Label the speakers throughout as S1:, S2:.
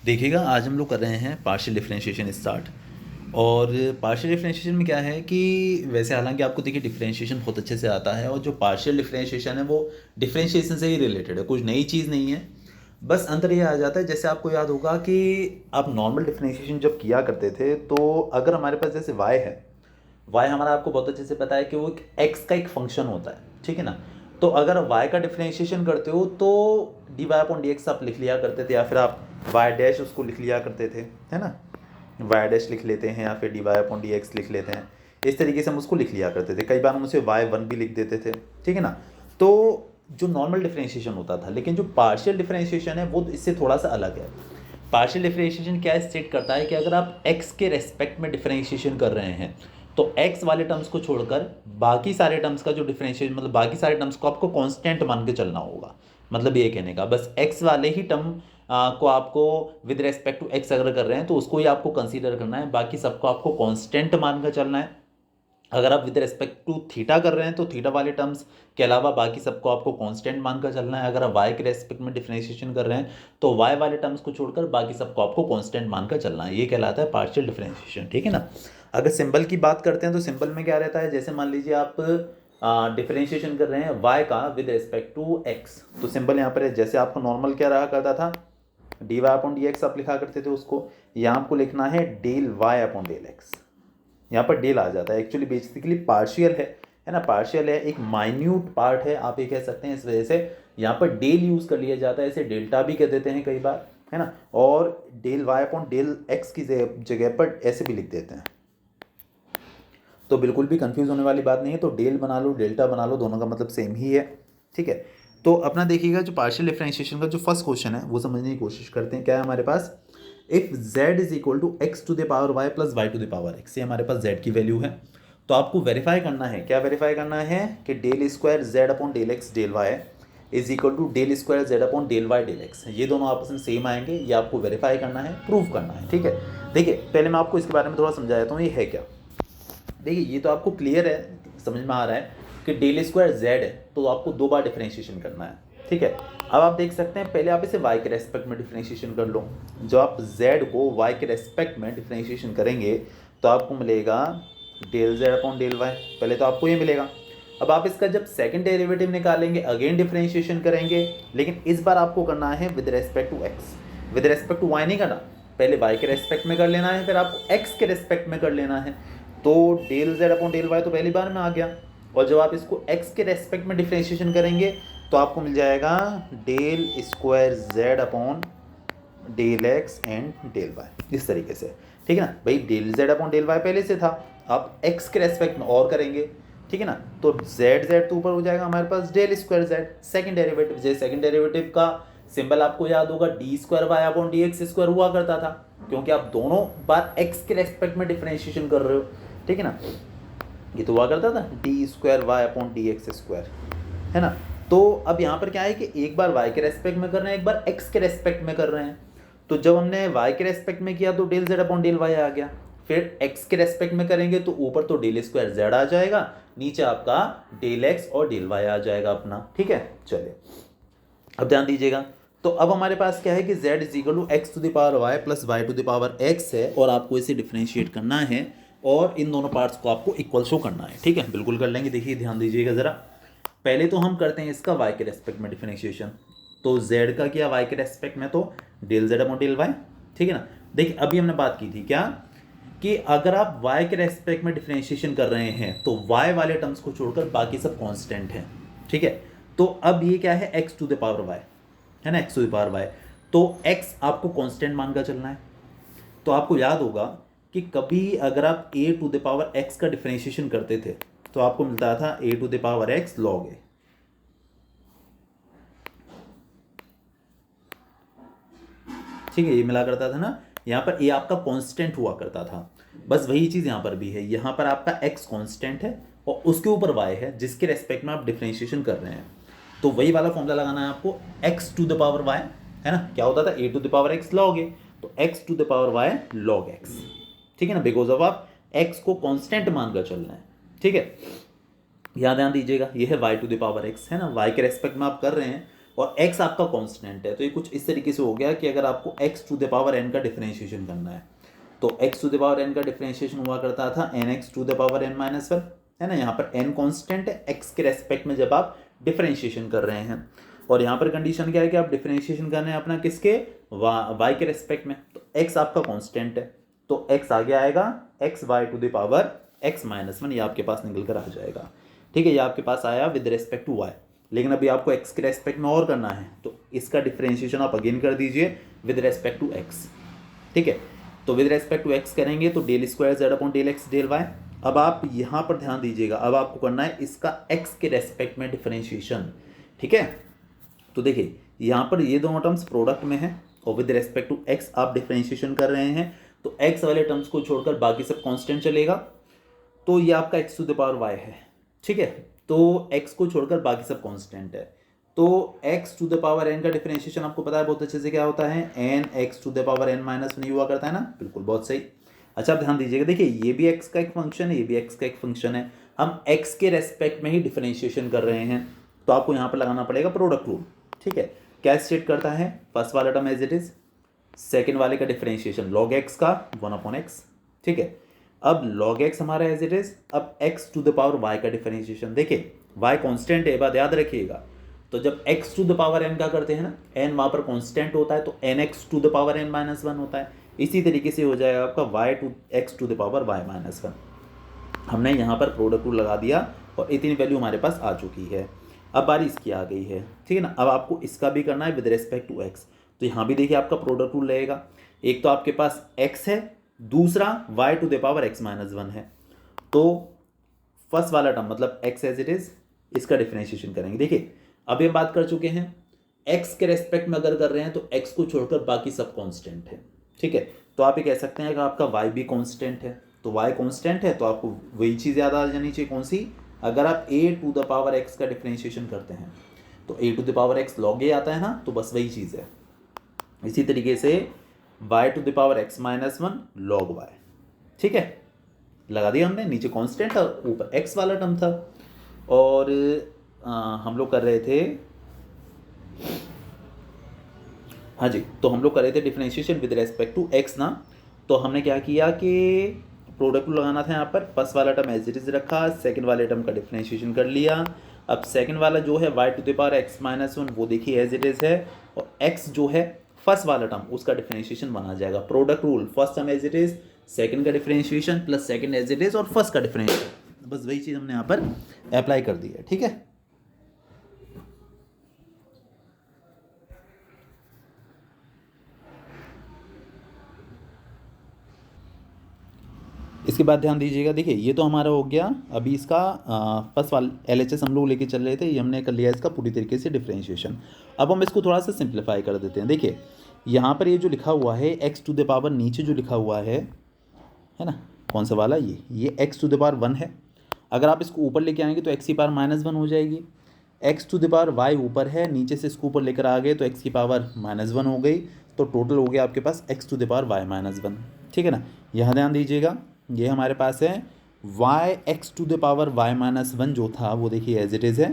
S1: देखिएगा, आज हम लोग कर रहे हैं पार्शियल डिफरेंशिएशन स्टार्ट। और पार्शियल डिफरेंशिएशन में क्या है कि वैसे हालांकि आपको देखिए डिफरेंशिएशन बहुत अच्छे से आता है, और जो पार्शियल डिफरेंशिएशन है वो डिफरेंशिएशन से ही रिलेटेड है, कुछ नई चीज़ नहीं है। बस अंतर ये आ जाता है, जैसे आपको याद होगा कि आप नॉर्मल डिफरेंशिएशन जब किया करते थे, तो अगर हमारे पास जैसे y है, y हमारा आपको बहुत अच्छे से पता है कि वो एक x का एक फंक्शन होता है, ठीक है ना। तो अगर y का डिफरेंशिएशन करते हो तो dy अपॉन डी एक्स आप लिख लिया करते थे, या फिर आप y डैश उसको लिख लिया करते थे, है ना। y डैश लिख लेते हैं या फिर dy अपॉन डी एक्स लिख लेते हैं। इस तरीके से हम उसको लिख लिया करते थे, कई बार हम उसे y1 भी लिख देते थे, ठीक है ना। तो जो नॉर्मल डिफरेंशिएशन होता था, लेकिन जो पार्शियल डिफरेंशिएशन है वो इससे थोड़ा सा अलग है। पार्शियल डिफरेंशिएशन क्या स्टेट करता है कि अगर आप x के रेस्पेक्ट में डिफरेंशिएशन कर रहे हैं, तो x वाले टर्म्स को छोड़कर बाकी सारे टर्म्स का जो डिफरेंशिएशन, मतलब बाकी सारे टर्म्स को आपको कांस्टेंट मान के चलना होगा। मतलब ये कहने का बस x वाले ही टर्म को आपको विद रेस्पेक्ट टू x अगर कर रहे हैं तो उसको ही आपको कंसीडर करना है, बाकी सबको आपको कांस्टेंट मान कर चलना है। अगर आप विद रेस्पेक्ट टू थीटा कर रहे हैं तो थीटा वाले टर्म्स के अलावा बाकी सबको आपको कांस्टेंट मानकर चलना है। अगर आप y के रेस्पेक्ट में डिफरेंशिएशन कर रहे हैं तो y वाले टर्म्स को छोड़कर बाकी सबको आपको कांस्टेंट मानकर चलना है। ये कहलाता है पार्शियल डिफरेंशिएशन, ठीक है ना। अगर सिंबल की बात करते हैं तो सिंबल में क्या रहता है, जैसे मान लीजिए आप डिफरेंशिएशन कर रहे हैं y का विद रेस्पेक्ट टू x, तो सिंबल यहाँ पर है, जैसे आपको नॉर्मल क्या रहा करता था, d y upon d x आप लिखा करते थे, उसको यहाँ आपको लिखना है del y upon del x. यहाँ पर डेल आ जाता है, एक्चुअली बेसिकली पार्शियल है ना, पार्शियल है, एक माइन्यूट पार्ट है, आप ये कह सकते हैं। इस वजह से यहाँ पर डेल यूज़ कर लिया जाता है, इसे डेल्टा भी कह देते हैं कई बार, है ना। और del y upon del x की जगह पर ऐसे भी लिख देते हैं, तो बिल्कुल भी कंफ्यूज होने वाली बात नहीं है। तो डेल बना लो, डेल्टा बना लो, दोनों का मतलब सेम ही है, ठीक है। तो अपना देखिएगा, जो पार्शियल डिफरेंशिएशन का जो फर्स्ट क्वेश्चन है वो समझने की कोशिश करते हैं। क्या है हमारे पास, if z is equal to x to the power y plus y to the power x, ये हमारे पास z की वैल्यू है। तो आपको वेरीफाई करना है, क्या वेरीफाई करना है कि del square z upon del x del y is equal to del square z upon del y del x. ये दोनों आपस में सेम आएंगे, ये आपको वेरीफाई करना है, प्रूव करना है, ठीक है। देखिए पहले मैं आपको इसके बारे में थोड़ा समझा देता हूँ, ये है क्या। देखिए ये तो आपको क्लियर है, समझ में आ रहा है कि डेल स्क्वायर जेड है, तो आपको दो बार डिफरेंशिएशन करना है, ठीक है। अब आप देख सकते हैं, पहले आप इसे y के रेस्पेक्ट में डिफरेंशिएशन कर लो। जब आप z को y के रेस्पेक्ट में डिफरेंशिएशन करेंगे तो आपको मिलेगा del z upon del y, पहले तो आपको ये मिलेगा। अब आप इसका जब सेकंड डेरिवेटिव निकालेंगे, अगेन डिफरेंशिएशन करेंगे, लेकिन इस बार आपको करना है with respect to x, with respect to y नहीं करना, पहले y के रेस्पेक्ट में कर लेना है, फिर आपको x के रेस्पेक्ट में कर लेना है। तो del z upon del y तो पहली बार में आ गया, और जब आप इसको x के रेस्पेक्ट में डिफरेंशिएशन करेंगे तो आपको मिल जाएगा del square z upon del x and del y, इस तरीके से, ठीक है ना। भाई del z upon del y पहले से था, आप x के रेस्पेक्ट में और करेंगे, ठीक है ना। तो जेड जेड तो ऊपर हो जाएगा हमारे पास del square z, second derivative, जैसे सेकंड डेरिवेटिव का सिंबल आपको याद होगा, d square y upon d x square हुआ करता था, क्योंकि आप दोनों बार x के रेस्पेक्ट में डिफरेंशिएशन कर रहे हो, ठीक है ना। ये तो हुआ करता था d square y upon d x square, है ना। तो अब यहाँ पर क्या है कि एक बार y के रेस्पेक्ट में कर रहे हैं, एक बार x के रेस्पेक्ट में कर रहे हैं। तो जब हमने y के रेस्पेक्ट में किया तो del z upon del y आ गया, फिर x के रेस्पेक्ट में करेंगे तो ऊपर तो डेल स्क्वायर z आ जाएगा, नीचे आपका डेल x और डेल y आ जाएगा अपना, ठीक है। चलिए अब ध्यान दीजिएगा, तो अब हमारे पास क्या है कि z is equal to x to the power y plus y to the power x है, और आपको इसे डिफरेंशिएट करना है और इन दोनों पार्ट्स को आपको इक्वल शो करना है, ठीक है। बिल्कुल कर लेंगे, देखिए ध्यान दीजिएगा ज़रा। पहले तो हम करते हैं इसका y के रेस्पेक्ट में डिफरेंशिएशन, तो z का किया y के रेस्पेक्ट में, तो del z upon del y, ठीक है ना। देखिए अभी हमने बात की थी क्या, कि अगर आप y के रेस्पेक्ट में डिफरेंशिएशन कर रहे हैं तो y वाले टर्म्स को छोड़कर बाकी सब कांस्टेंट हैं, ठीक है। तो अब ये क्या है, x to the power y है ना, x to the power y, तो x आपको कांस्टेंट मानकर चलना है। तो आपको याद होगा कि कभी अगर आप a to the power x का डिफरेंशिएशन करते थे तो आपको मिलता था a to the power x log a, ठीक है, ये मिला करता था ना। यहाँ पर a आपका कांस्टेंट हुआ करता था, बस वही चीज़ यहाँ पर भी है। यहाँ पर आपका x कांस्टेंट है और उसके ऊपर y है जिसके रेस्पेक्ट में आप डिफरेंशिएशन कर रहे हैं, तो वही वाला फॉर्मूला लगाना है आपको, x to the power y, है ना। क्या होता था, a to the power x log a, तो x to the power y log x, ठीक है ना, बिकॉज ऑफ आप x को कांस्टेंट मानकर चलना है, ठीक है। यहाँ ध्यान दीजिएगा, ये है y to the power x, है ना, y के रेस्पेक्ट में आप कर रहे हैं और x आपका कांस्टेंट है। तो ये कुछ इस तरीके से हो गया कि अगर आपको x to the power n का डिफरेंशिएशन करना है तो x to the power n का डिफरेंशिएशन हुआ करता था nx to the power n minus one, है ना। यहाँ पर n कांस्टेंट है x के रेस्पेक्ट में जब आप डिफरेंशिएशन कर रहे हैं, और यहाँ पर कंडीशन क्या है कि आप डिफरेंशिएशन कर रहे हैं अपना किसके, y के रेस्पेक्ट में। तो x आपका कांस्टेंट है तो x आगे आएगा x y to the power x minus one, ये आपके पास निकल कर आ जाएगा। ठीक है, ये आपके पास आया विद रेस्पेक्ट टू y। लेकिन अभी आपको x के रेस्पेक्ट में और करना है तो इसका डिफरेंशिएशन आप अगेन कर दीजिए विद रेस्पेक्ट टू x। ठीक है, तो विद रेस्पेक्ट टू x करेंगे तो del square z upon del x del y. अब आप यहाँ पर ध्यान दीजिएगा, अब आपको करना है इसका x के रेस्पेक्ट में डिफरेंशिएशन। ठीक है, तो देखिए यहाँ पर ये दोनों टर्म्स प्रोडक्ट में है और विद रेस्पेक्ट टू x आप डिफरेंशिएशन कर रहे हैं तो x वाले टर्म्स को छोड़कर बाकी सब कांस्टेंट चलेगा। तो ये आपका x to the power y है। ठीक है, तो x को छोड़कर बाकी सब कांस्टेंट है। तो x to the power n का डिफरेंशिएशन आपको पता है बहुत अच्छे से क्या होता है, n x to the power n minus one हुआ करता है ना। बिल्कुल, बहुत सही। अच्छा, आप ध्यान दीजिएगा, देखिए ये भी x का एक फंक्शन है, ये भी x का एक फंक्शन है। हम x के रेस्पेक्ट में ही डिफरेंशिएशन कर रहे हैं तो आपको यहाँ पर लगाना पड़ेगा प्रोडक्ट रूल। ठीक है, क्या स्टेट करता है, फर्स्ट वाला term as it is, second वाले का डिफरेंशिएशन लॉग एक्स का वन अपॉन एक्स। ठीक है, अब log x हमारा एज इट इज, अब x to the power y का डिफरेंशिएशन। देखिए y कांस्टेंट है, बात याद रखिएगा। तो जब x to the power n का करते हैं ना, n वहाँ पर कांस्टेंट होता है तो nx to the power n minus one होता है। इसी तरीके से हो जाएगा आपका y to x to the power y minus one. हमने यहाँ पर प्रोडक्ट रूल लगा दिया और इतनी वैल्यू हमारे पास आ चुकी है। अब बारी इसकी आ गई है। ठीक है ना, अब आपको इसका भी करना है विद रेस्पेक्ट टू x। तो यहाँ भी देखिए आपका प्रोडक्ट रूल रहेगा, एक तो आपके पास x है, दूसरा y to the power x minus one है। तो फर्स्ट वाला टर्म मतलब x एज इट इज, इसका डिफरेंशिएशन करेंगे। देखिए अभी हम बात कर चुके हैं x के रेस्पेक्ट में अगर कर रहे हैं तो x को छोड़कर बाकी सब कांस्टेंट है। ठीक है, तो आप ये कह सकते हैं कि आपका y भी कांस्टेंट है। तो y कांस्टेंट है तो आपको वही चीज़ याद आ जानी चाहिए, कौन सी, अगर आप a to the power x का डिफरेंशिएशन करते हैं तो a to the power x log a आता है ना, तो बस वही चीज़ है। इसी तरीके से y to the power x minus one log y। ठीक है, लगा दिया हमने, नीचे कांस्टेंट था, ऊपर x वाला टर्म था। और हम लोग कर रहे थे, हाँ जी, तो हम लोग कर रहे थे differentiation with respect to x ना। तो हमने क्या किया कि प्रोडक्ट लगाना था यहाँ पर, फर्स्ट वाला टर्म एज इट इज रखा, सेकंड वाले टर्म का डिफरेंशिएशन कर लिया। अब सेकंड वाला जो है y to the power x minus one वो देखिए एज इट इज है, और x जो है फर्स्ट वाला टर्म उसका डिफरेंशिएशन बना जाएगा। Product rule, first term as it is, second का differentiation plus second as it is और फर्स्ट का डिफरेंशिएशन, बस वही चीज़ हमने यहाँ पर अप्लाई कर दी है। ठीक है, इसके बाद ध्यान दीजिएगा, देखिए ये तो हमारा हो गया। अभी इसका फर्स्ट वाला LHS हम लोग लेके चल रहे थे, ये हमने कर लिया इसका पूरी तरीके से डिफरेंशिएशन। अब हम इसको थोड़ा सा सिंप्लीफाई कर देते हैं। देखिए यहाँ पर ये जो लिखा हुआ है x टू द पावर, नीचे जो लिखा हुआ है ना, कौन सा वाला, ये x to the power one है। अगर आप इसको ऊपर लेके आएंगे तो x की पावर माइनस वन हो जाएगी। x to the power y ऊपर है, नीचे से इसको ऊपर लेकर आ गए तो x की पावर माइनस वन हो गई, तो टोटल हो गया आपके पास x to the power y minus one. ठीक है ना, यहाँ ध्यान दीजिएगा, ये हमारे पास है y x to the power y minus one जो था वो देखिए एज इट इज़ है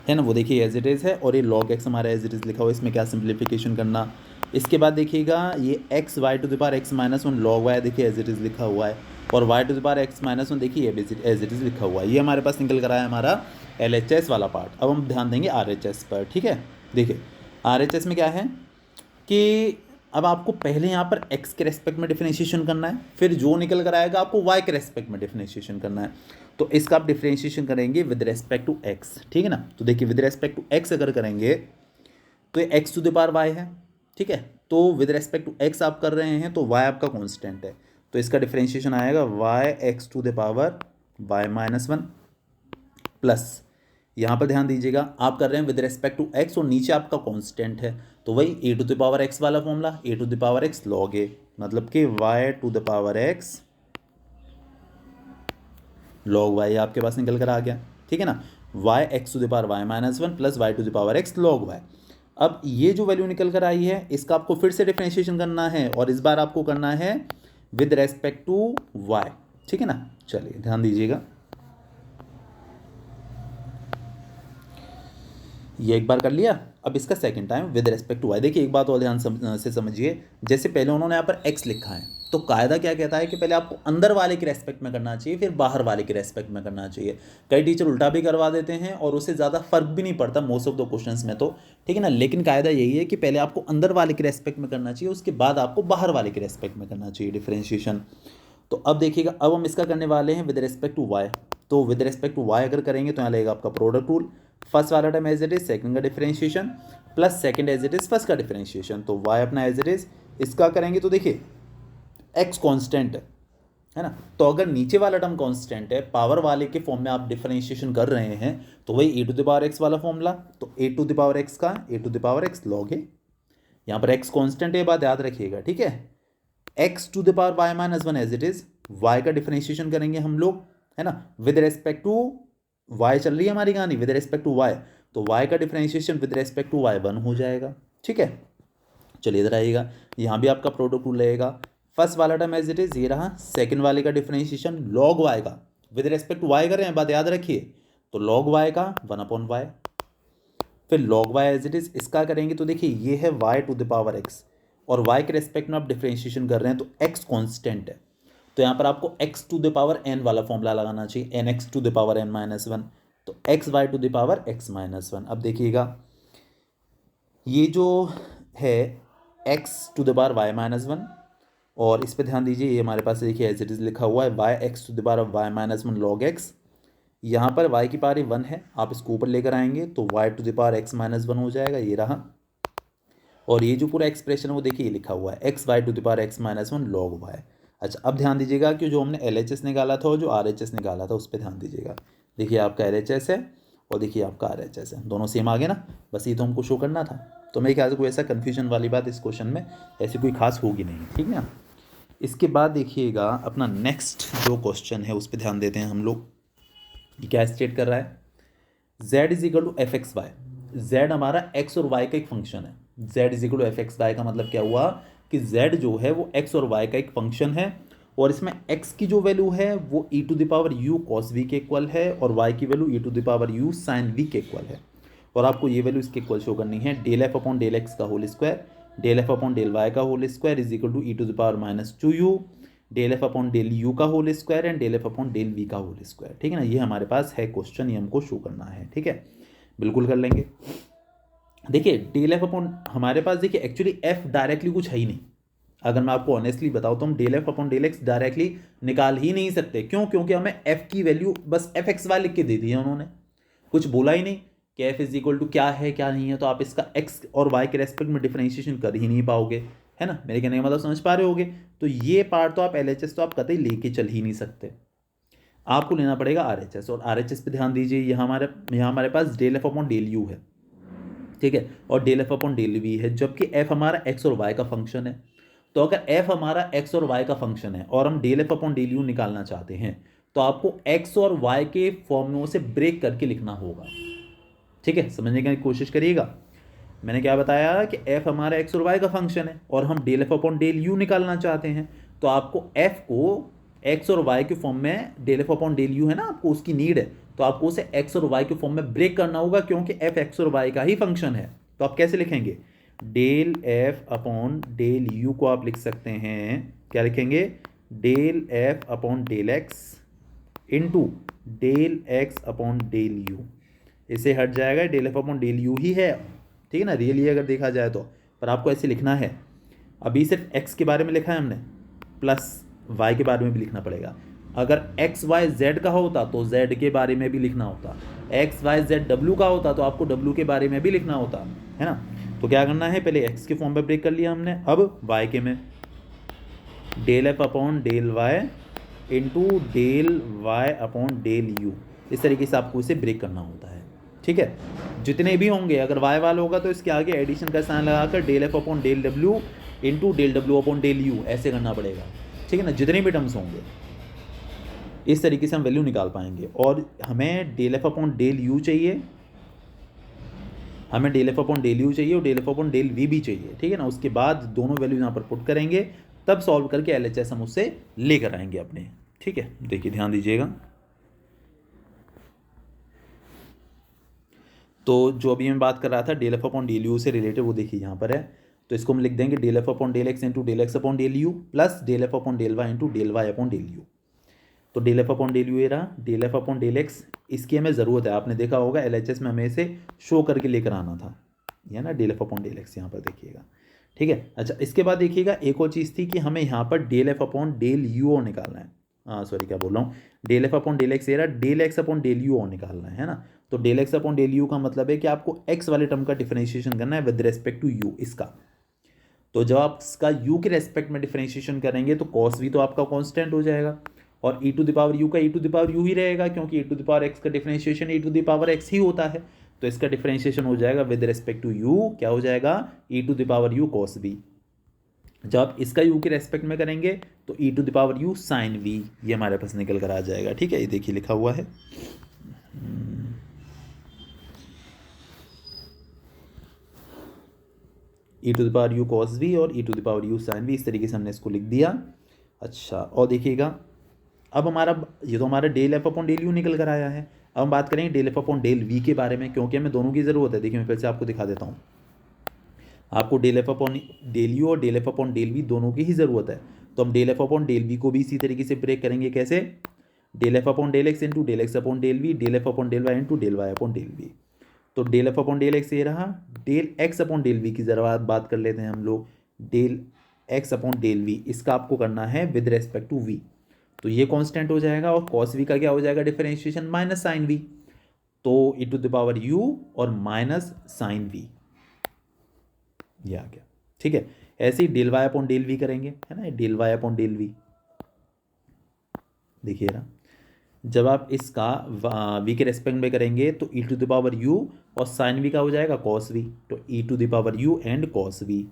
S1: ना, वो देखिए एज इट इज़ है, और ये log x हमारा एज इट इज़ लिखा हुआ है, इसमें क्या सिंप्लीफिकेशन करना। इसके बाद देखिएगा ये x y to the power x minus one log y देखिए एज इट इज़ लिखा हुआ है, और y to the power x minus one देखिए एज इट इज़ लिखा हुआ है। ये हमारे पास निकल कर आया हमारा LHS वाला पार्ट। अब हम ध्यान देंगे RHS पर। ठीक है, देखिए RHS में क्या है कि अब आपको पहले यहाँ पर x के रेस्पेक्ट में डिफरेंशिएशन करना है, फिर जो निकल कर आएगा आपको y के रेस्पेक्ट में डिफरेंशिएशन करना है। तो इसका आप डिफरेंशिएशन करेंगे विद रेस्पेक्ट टू x। ठीक है ना, तो देखिए विद रेस्पेक्ट टू x अगर करेंगे तो ये x to the power y है। ठीक है, तो विद रेस्पेक्ट टू x आप कर रहे हैं तो y आपका कॉन्स्टेंट है, तो इसका डिफरेंशिएशन आएगा y x to the power y minus one plus, यहाँ पर ध्यान दीजिएगा आप कर रहे हैं विद रेस्पेक्ट टू x और नीचे आपका कांस्टेंट है, तो वही a to the power x वाला formula, a to the power x log a, मतलब कि y to the power x log y आपके पास निकल कर आ गया। ठीक है ना, y x to the power y minus one plus y to the power x log y। अब ये जो वैल्यू निकल कर आई है इसका आपको फिर से डिफरेंशिएशन करना है, और इस बार आपको करना है विद रेस्पेक्ट टू y। ठीक है ना, चलिए ध्यान दीजिएगा, ये एक बार कर लिया। अब इसका second time with respect to y. देखिए एक बात और ध्यान से समझिए, जैसे पहले उन्होंने यहाँ पर एक्स लिखा है, तो कायदा क्या कहता है कि पहले आपको अंदर वाले के रेस्पेक्ट में करना चाहिए, फिर बाहर वाले के रेस्पेक्ट में करना चाहिए। कई टीचर उल्टा भी करवा देते हैं और उससे ज़्यादा फर्क भी नहीं पड़ता मोस्ट ऑफ द क्वेश्चंस में, तो ठीक है ना। लेकिन कायदा यही है कि पहले आपको अंदर वाले के रेस्पेक्ट में करना चाहिए, उसके बाद आपको बाहर वाले के रेस्पेक्ट में करना चाहिए डिफ्रेंशिएशन। तो अब देखिएगा, अब हम इसका करने वाले हैं विद रिस्पेक्ट टू वाई। तो विद रिस्पेक्ट टू वाई अगर करेंगे तो यहाँ लगेगा आपका प्रोडक्ट रूल, फर्स्ट वाला term as it is second का differentiation plus second as it is first का डिफरेंशिएशन। तो वाई अपना एज इट इज, इसका करेंगे तो देखिए एक्स कांस्टेंट है ना, तो अगर नीचे वाला टर्म कांस्टेंट है, पावर वाले के फॉर्म में आप डिफरेंशिएशन कर रहे हैं, तो वही a to the power x वाला फॉर्मूला। तो a to the power x का a to the power x log है, यहाँ पर एक्स कांस्टेंट है, बात याद रखिएगा, ठीक है। X to the power y minus one as it is, y का डिफरेंशिएशन करेंगे हम लोग, है ना, विद रेस्पेक्ट टू वाई चल रही है हमारी कहानी, विद रेस्पेक्ट टू वाई, तो वाई का differentiation with respect to y 1 हो जाएगा, ठीक है। चलिए इधर आइएगा, यहाँ भी आपका प्रोडक्ट रूल रहेगा, फर्स्ट वाला टर्म एज इट इज ये रहा, सेकंड वाले का डिफरेंशिएशन लॉग वाई का, विद रेस्पेक्ट टू वाई कर रहे हैं, बात याद रखिए, तो लॉग वाई का 1/y, फिर log y as it is, इसका करेंगे तो देखिए ये है y to the power x, और वाई के रेस्पेक्ट में आप डिफरेंशिएशन कर रहे हैं तो एक्स कांस्टेंट है, तो यहाँ पर आपको x to the power n वाला फॉर्मूला लगाना चाहिए, n x to the power n minus one, तो x y to the power x minus one. अब देखिएगा ये जो है x to the power y minus one, और इस पर ध्यान दीजिए, ये हमारे पास देखिए एज इट इज लिखा हुआ है y x to the power y minus one log x, यहाँ पर वाई की पावर 1 है, आप इसको ऊपर लेकर आएंगे तो y to the power x minus one हो जाएगा, ये रहा। और ये जो पूरा एक्सप्रेशन है वो देखिए ये लिखा हुआ है x y to the power x minus one log y. अच्छा अब ध्यान दीजिएगा कि जो हमने LHS निकाला था और जो RHS निकाला था उस पर ध्यान दीजिएगा। देखिए आपका LHS है और देखिए आपका RHS है, दोनों सेम आ गए ना, बस ये तो हमको शो करना था। तो मेरे ख्याल से कोई ऐसा कन्फ्यूजन वाली बात इस क्वेश्चन में ऐसी कोई खास होगी नहीं, ठीक है ना। इसके बाद देखिएगा अपना नेक्स्ट जो क्वेश्चन है उस पर ध्यान देते हैं हम लोग। ये क्या स्टेट कर रहा है, z is equal to f x y, z हमारा x और y का एक फंक्शन है, z is equal to f x y का मतलब क्या हुआ कि z जो है वो x और y का एक फंक्शन है, और इसमें x की जो वैल्यू है वो e to the power u cos v के इक्वल है, और y की value e to the power u sin v के इक्वल है, और आपको ये वैल्यू इसके इक्वल शो करनी है, del f upon del x का whole square, del f upon del y का whole square is equal to e to the power minus 2u, del f upon del u का whole square and del f upon del v का whole square, ठीक है ना। ये हमारे पास है क्वेश्चन, ये हमको शो करना है, ठीक है, बिल्कुल कर लेंगे। देखिए डेल एफ अपॉन हमारे पास देखिए एक्चुअली एफ डायरेक्टली कुछ है ही नहीं, अगर मैं आपको ऑनेस्टली बताऊँ तो हम del f upon del x directly निकाल ही नहीं सकते, क्यों, क्योंकि हमें एफ की वैल्यू बस एफ एक्स वाई लिख के दे दी है, उन्होंने कुछ बोला ही नहीं कि एफ इज इक्वल टू क्या है क्या नहीं है, तो आप इसका एक्स और वाई के रेस्पेक्ट में डिफरेंशिएशन कर ही नहीं पाओगे, है ना, मेरे कहने का मतलब समझ पा रहे होगे। तो ये पार्ट तो आप LHS तो आप कतई लेके चल ही नहीं सकते, आपको लेना पड़ेगा RHS, और RHS पे ध्यान दीजिए, यहाँ हमारे पास del f upon del u है, ठीक है, और del f upon del v है, जबकि एफ हमारा एक्स और वाई का फंक्शन है। तो अगर एफ हमारा एक्स और वाई का फंक्शन है और हम del f upon del u निकालना चाहते हैं तो आपको एक्स और वाई के फॉर्मूलों से ब्रेक करके लिखना होगा, ठीक है, समझने की कोशिश करिएगा। मैंने क्या बताया कि एफ हमारा एक्स और वाई का फंक्शन है और हम del f upon del u निकालना चाहते हैं, तो आपको एफ को एक्स और वाई के फॉर्म में, del f upon del u है ना, आपको उसकी नीड है, तो आपको उसे एक्स और वाई के फॉर्म में ब्रेक करना होगा, क्योंकि एफ एक्स और वाई का ही फंक्शन है। तो आप कैसे लिखेंगे, del f upon del u को आप लिख सकते हैं, क्या लिखेंगे, del f upon del x into del x upon del u, इसे हट जाएगा, del f upon del u ही है, ठीक है ना, रियली अगर देखा जाए तो, पर आपको ऐसे लिखना है। अभी सिर्फ एक्स के बारे में लिखा है हमने, प्लस वाई के बारे में भी लिखना पड़ेगा। अगर एक्स वाई जेड का होता तो जेड के बारे में भी लिखना होता, एक्स वाई जेड डब्ल्यू का होता तो आपको डब्ल्यू के बारे में भी लिखना होता, है ना। तो क्या करना है, पहले एक्स के फॉर्म में ब्रेक कर लिया हमने, अब वाई के में del f upon del y into del y upon del u, इस तरीके से आपको इसे ब्रेक करना होता है, ठीक है। जितने भी होंगे, अगर वाई वाला होगा तो इसके आगे एडिशन का साइन लगाकर del f upon del W into del W upon del you ऐसे करना पड़ेगा, ठीक है ना, जितने भी टर्म्स होंगे इस तरीके से हम वैल्यू निकाल पाएंगे। और हमें del f upon del u चाहिए, हमें del f upon del u चाहिए और del f upon del v भी चाहिए, ठीक है ना। उसके बाद दोनों वैल्यू यहाँ पर पुट करेंगे, तब सॉल्व करके LHS हम उससे लेकर आएंगे अपने, ठीक है। देखिए ध्यान दीजिएगा, तो जो अभी मैं बात कर रहा था del f upon del u से रिलेटेड, वो देखिए यहाँ पर है। तो इसको हम लिख देंगे del f upon del x into del x upon del u plus del f upon del y into del y upon del u. तो del f upon del u ये रहा, del f upon del x इसकी हमें ज़रूरत है, आपने देखा होगा LHS में हमें इसे शो करके लेकर आना था, यह ना del f upon del x यहाँ पर देखिएगा, ठीक है। अच्छा, इसके बाद देखिएगा एक और चीज़ थी कि हमें यहाँ पर del f upon del u और निकालना है, सॉरी क्या बोल रहा हूँ, del f upon del x ये रहा, del x upon del u और निकालना है ना। तो del x upon del u का मतलब है कि आपको एक्स वाले टर्म का डिफरेंशिएशन करना है विद रेस्पेक्ट टू यू इसका। तो जब आप इसका यू के रेस्पेक्ट में डिफरेंशिएशन करेंगे तो कॉस भी तो आपका कांस्टेंट हो जाएगा, और e to the power u का e to the power u ही रहेगा, क्योंकि e to the power x का differentiation e to the power x ही होता है। तो इसका डिफरेंशिएशन हो जाएगा विद रेस्पेक्ट टू u, क्या हो जाएगा, e to the power u cos v। जब आप इसका u के रेस्पेक्ट में करेंगे तो e to the power u sine v, ये हमारे पास निकल कर आ जाएगा, ठीक है। ये देखिए लिखा हुआ है, e to the power u cos v और e to the power u sine v, इस तरीके से हमने इसको लिख दिया। अच्छा, और देखिएगा अब हमारा ये तो हमारा del f upon del u निकल कर आया है। अब हम बात करेंगे del f upon del v के बारे में, क्योंकि हमें दोनों की ज़रूरत है। देखिए मैं फिर से आपको दिखा देता हूँ, आपको del f upon del u और del f upon del v दोनों की ही ज़रूरत है। तो हम del f upon del v को भी इसी तरीके से ब्रेक करेंगे, कैसे, del f upon del x into del x upon del v, del f upon del y into del y upon del v. तो del f upon del x ये रहा, del x upon del v की ज़रा बात कर लेते हैं हम लोग, del x upon del v, इसका आपको करना है विद रेस्पेक्ट टू वी। तो ये कांस्टेंट हो जाएगा, और कॉस वी का क्या हो जाएगा डिफरेंशिएशन, माइनस साइन वी। तो e to the power u और माइनस साइन वी, ये आ गया, ठीक है। ऐसे ही del y upon del v करेंगे, है ना, del y upon del v. देखिए ना, जब आप इसका v के रेस्पेक्ट में करेंगे तो e to the power u और साइन वी का हो जाएगा कॉस वी, तो e to the power u and cos v,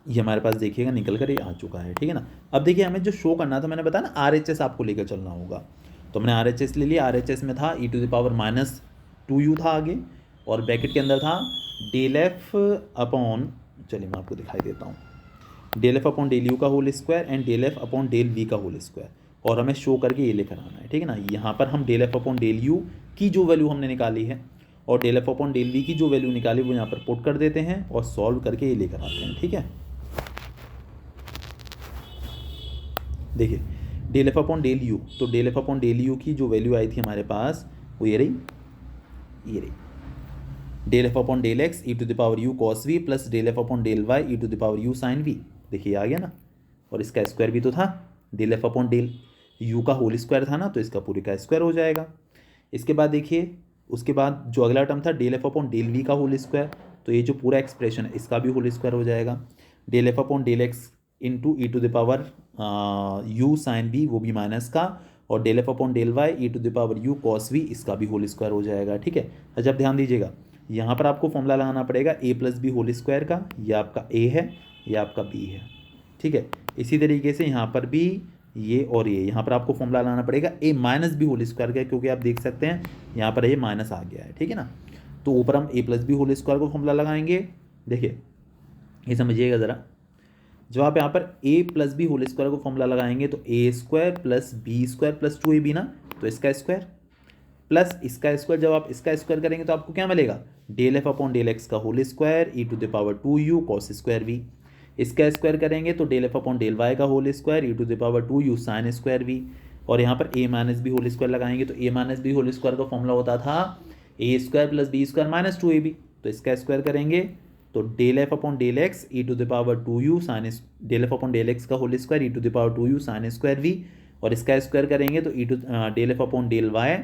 S1: ये हमारे पास देखिएगा निकल कर ये आ चुका है, ठीक है ना। अब देखिए हमें जो शो करना था, मैंने बताया ना RHS आपको लेकर चलना होगा, तो हमने RHS ले लिया। RHS में था e to the power minus 2u था आगे, और ब्रैकेट के अंदर था डेल एफ अपॉन, चलिए मैं आपको दिखाई देता हूँ, del f upon del u का whole square and del f upon del v का होल स्क्वायर, और हमें शो करके ये लेकर आना है, ठीक है ना। यहाँ पर हम del f upon del u की जो वैल्यू हमने निकाली है और del f upon del v की जो वैल्यू निकाली वो यहाँ पर पुट कर देते हैं और सॉल्व करके ये लेकर आते हैं, ठीक है। देखिए del f upon del u, तो del f upon del u की जो वैल्यू आई थी हमारे पास वो ये रही, ये रही, del f upon del x e to the power u cos v plus del f upon del y e to the power u sine v. देखिए आ गया ना, और इसका स्क्वायर भी तो था, del f upon del u का होल स्क्वायर था ना, तो इसका पूरे का स्क्वायर हो जाएगा। इसके बाद देखिए, उसके बाद जो अगला टर्म था del f upon del v का होल स्क्वायर, तो ये जो पूरा एक्सप्रेशन है इसका भी होल स्क्वायर हो जाएगा। Del f upon del x into e to the power u sine v, वो भी माइनस का, और del f upon del y e to the power u cos v, इसका भी होल स्क्वायर हो जाएगा, ठीक है। अच्छा अब ध्यान दीजिएगा, यहाँ पर आपको फॉर्मूला लगाना पड़ेगा ए प्लस बी होल स्क्वायर का, यह आपका ए है, यह आपका बी है, ठीक है। इसी तरीके से यहाँ पर भी ये और ये, यहाँ पर आपको फॉर्मूला लगाना पड़ेगा ए माइनस बी होल स्क्वायर का, क्योंकि आप देख सकते हैं यहाँ पर ये माइनस आ गया है, ठीक है ना। तो ऊपर हम a plus b whole square को फॉर्मूला लगाएंगे। देखिए ये समझिएगा ज़रा, जब आप यहाँ पर a plus b whole square को फॉर्मूला लगाएंगे तो a square plus b square plus 2ab ना, तो इसका स्क्वायर प्लस इसका स्क्वायर, जब आप इसका स्क्वायर करेंगे तो आपको क्या मिलेगा, del f upon del x का whole square e to the power 2u cos square v. इसका स्क्वायर करेंगे तो del f upon del y का whole square e to the power 2u sine square v, और यहाँ पर a minus b whole square लगाएंगे तो a minus b whole square का फॉर्मूला होता था a square plus b square minus 2ab, तो इसका स्क्वायर करेंगे तो del f upon del x e to the power 2u sine, del f upon del x का whole square e to the power 2u sine square v, और इसका square करेंगे तो e to del f upon del y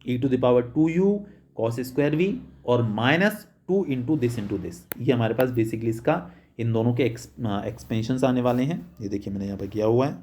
S1: e to the power 2u cos square v, और minus 2 into this. ये हमारे पास basically इसका इन दोनों के एक्सपेंशंस आने वाले हैं। ये देखिए मैंने यहाँ पर किया हुआ है,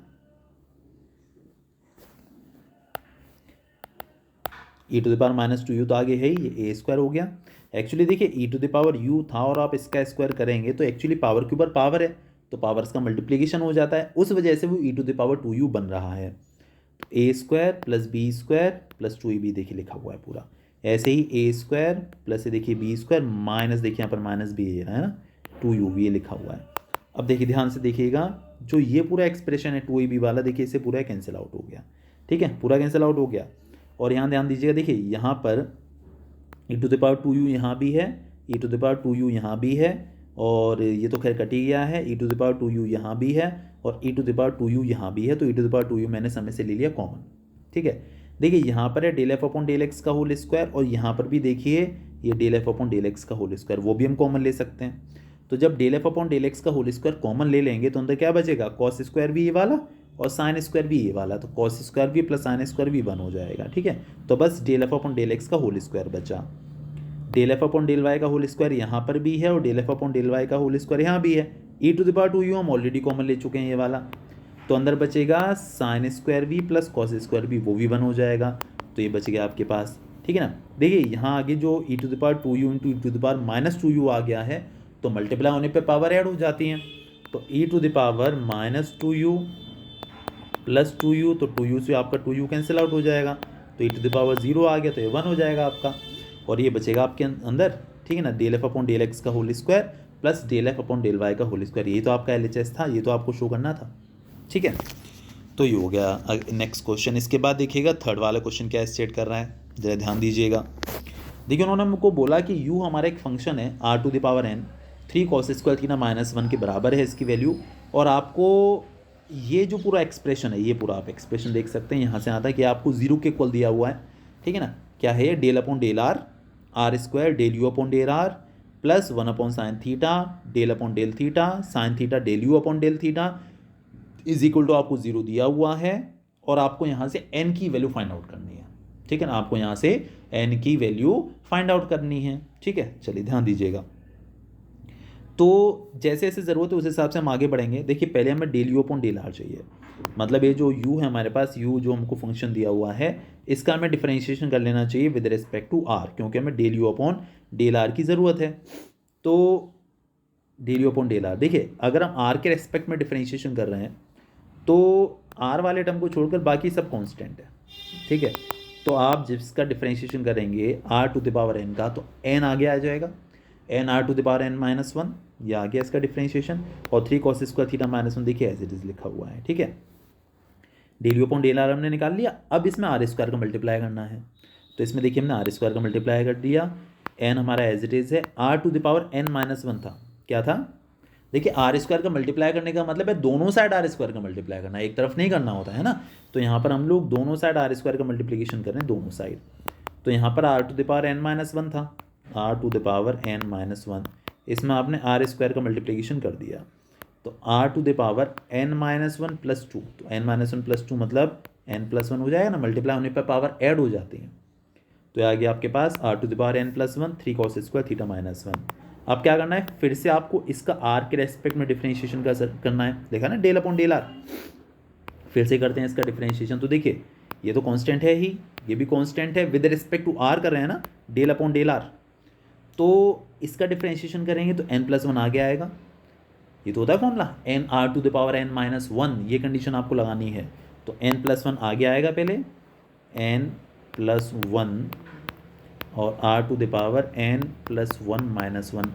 S1: e to the power minus 2u तो आगे है ही, ये ए स्क्वायर हो गया। एक्चुअली देखिए ई टू द पावर u था और आप इसका स्क्वायर करेंगे तो एक्चुअली पावर के ऊपर पावर है, तो पावर्स का मल्टीप्लिकेशन हो जाता है, उस वजह से वो ई टू द पावर 2u बन रहा है। तो a square plus b square plus 2ab देखिए लिखा हुआ है पूरा, ऐसे ही ए स्क्वायर प्लस देखिए बी स्क्वायर माइनस देखिए यहाँ पर माइनस भी है ना 2u, ये लिखा हुआ है। अब देखिए ध्यान से देखिएगा, जो ये पूरा एक्सप्रेशन है 2ab वाला, देखिए इससे पूरा कैंसिल आउट हो गया, ठीक है, पूरा कैंसिल आउट हो गया। और यहाँ ध्यान दीजिएगा, देखिए यहाँ पर e⁻2u यहाँ भी है, e⁻2u यहाँ भी है, और ये तो खैर कट ही गया है, e⁻2u यहाँ भी है और e⁻2u यहाँ भी है, तो e⁻2u मैंने समय से ले लिया कॉमन। ठीक है, देखिए यहाँ पर है del f upon del x का होल स्क्वायर, और यहाँ पर भी देखिए ये del f upon del x का होल स्क्वायर, वो भी हम कॉमन ले सकते हैं। तो जब del f upon del x का होल स्क्वायर कॉमन ले लेंगे तो अंदर क्या बचेगा, कॉस स्क्वायर भी ये वाला और साइन स्क्वायर भी ये वाला, तो कॉस स्क्वायर भी प्लस साइन स्क्वायर भी 1 हो जाएगा। ठीक है, तो बस del f upon del x का होल स्क्वायर बचा। Del f upon del y का होल स्क्वायर यहाँ पर भी है और del f upon del y का होल स्क्वायर यहाँ भी है। e⁻2u हम ऑलरेडी कॉमन ले चुके हैं ये वाला, तो अंदर बचेगा साइन स्क्वायर भी प्लस कॉस स्क्वायर भी, वो भी 1 हो जाएगा, तो ये बच गया आपके पास। ठीक है ना, देखिए यहाँ आगे जो e⁻2u इंटू e⁻−2u आ गया है, तो मल्टीप्लाई होने पे पावर ऐड हो जाती हैं, तो e⁻−2u प्लस 2u, तो 2u से आपका 2u कैंसिल आउट हो जाएगा, तो e⁻0 आ गया, तो ये 1 हो जाएगा आपका, और ये बचेगा आपके अंदर। ठीक है ना, del f upon del x का whole square plus del f upon del y का होल स्क्वायर, ये तो आपका LHS था, ये तो आपको शो करना था। ठीक है, तो ये हो गया नेक्स्ट क्वेश्चन। इसके बाद देखिएगा थर्ड वाला क्वेश्चन क्या स्टेट कर रहा है, जरा ध्यान दीजिएगा। देखिए उन्होंने हमको बोला कि u हमारा एक फंक्शन है r⁴n 3 cos स्क्वायर थीटा -1 के बराबर है इसकी वैल्यू, और आपको ये जो पूरा एक्सप्रेशन है, ये पूरा आप एक्सप्रेशन देख सकते हैं, यहाँ से आता है कि आपको 0 के इक्वल दिया हुआ है। ठीक है ना, क्या है, del upon del r square del u upon del r plus 1 upon sine theta del upon del theta sine theta del u upon del theta is equal to आपको 0 दिया हुआ है, और आपको यहाँ से n की वैल्यू फाइंड आउट करनी है। ठीक है ना, आपको यहाँ से n की वैल्यू फाइंड आउट करनी है। ठीक है, चलिए ध्यान दीजिएगा। तो जैसे जैसे ज़रूरत है उस हिसाब से हम आगे बढ़ेंगे। देखिए पहले हमें del u upon del r चाहिए, मतलब ये जो u है हमारे पास, u जो हमको फंक्शन दिया हुआ है, इसका हमें डिफरेंशिएशन कर लेना चाहिए विद रिस्पेक्ट टू r, क्योंकि हमें del u upon del r की ज़रूरत है। तो del u upon del r, देखिए अगर हम r के रेस्पेक्ट में डिफरेंशिएशन कर रहे हैं तो r वाले टर्म को छोड़कर बाकी सब कांस्टेंट है। ठीक है, तो आप जिसका डिफरेंशिएशन करेंगे r⁴n का, तो n आगे आ जाएगा, n r⁴n -1, ये आ गया इसका डिफरेंशिएशन, और 3 cos स्क्वायर थीटा -1 देखिए एज इट इज लिखा हुआ है। ठीक है, del u upon del r हमने निकाल लिया, अब इसमें आर स्क्वायर का मल्टीप्लाई करना है, तो इसमें देखिए हमने आर स्क्वायर का मल्टीप्लाई कर दिया, n हमारा एज इट इज है, r⁴n -1 था, क्या था, देखिए आर स्क्वायर का मल्टीप्लाई करने का मतलब है दोनों साइड आर स्क्वायर का मल्टीप्लाई करना, एक तरफ नहीं करना होता है ना, तो यहाँ पर हम लोग दोनों साइड आर स्क्वायर का मल्टीप्लिकेशन कर रहे हैं, दोनों साइड। तो यहाँ पर r⁴n -1 था, r⁴n -1, इसमें आपने आर स्क्वायर का मल्टीप्लिकेशन कर दिया, तो r⁴n -1 प्लस 2, तो n -1 प्लस 2 मतलब n+1 हो जाएगा ना, मल्टीप्लाई होने पर पावर ऐड हो जाती है, तो ये आ गया आपके पास r⁴n +1 3 cos स्क्वायर थीटा -1। अब क्या करना है, फिर से आपको इसका r के रेस्पेक्ट में डिफरेंशिएशन करना है, देखा ना डेल अपॉन डेल आर, फिर से करते हैं इसका डिफरेंशिएशन। तो देखिए ये तो कांस्टेंट है ही, ये भी कांस्टेंट है, विद रिस्पेक्ट टू r कर रहे हैं ना, डेल अपॉन डेल आर, तो इसका डिफरेंशिएशन करेंगे तो n+1 आगे आएगा, ये तो होता है फॉर्मूला n r⁴n -1, ये कंडीशन आपको लगानी है, तो n+1 आगे आएगा, पहले n+1 और r⁴n +1 -1,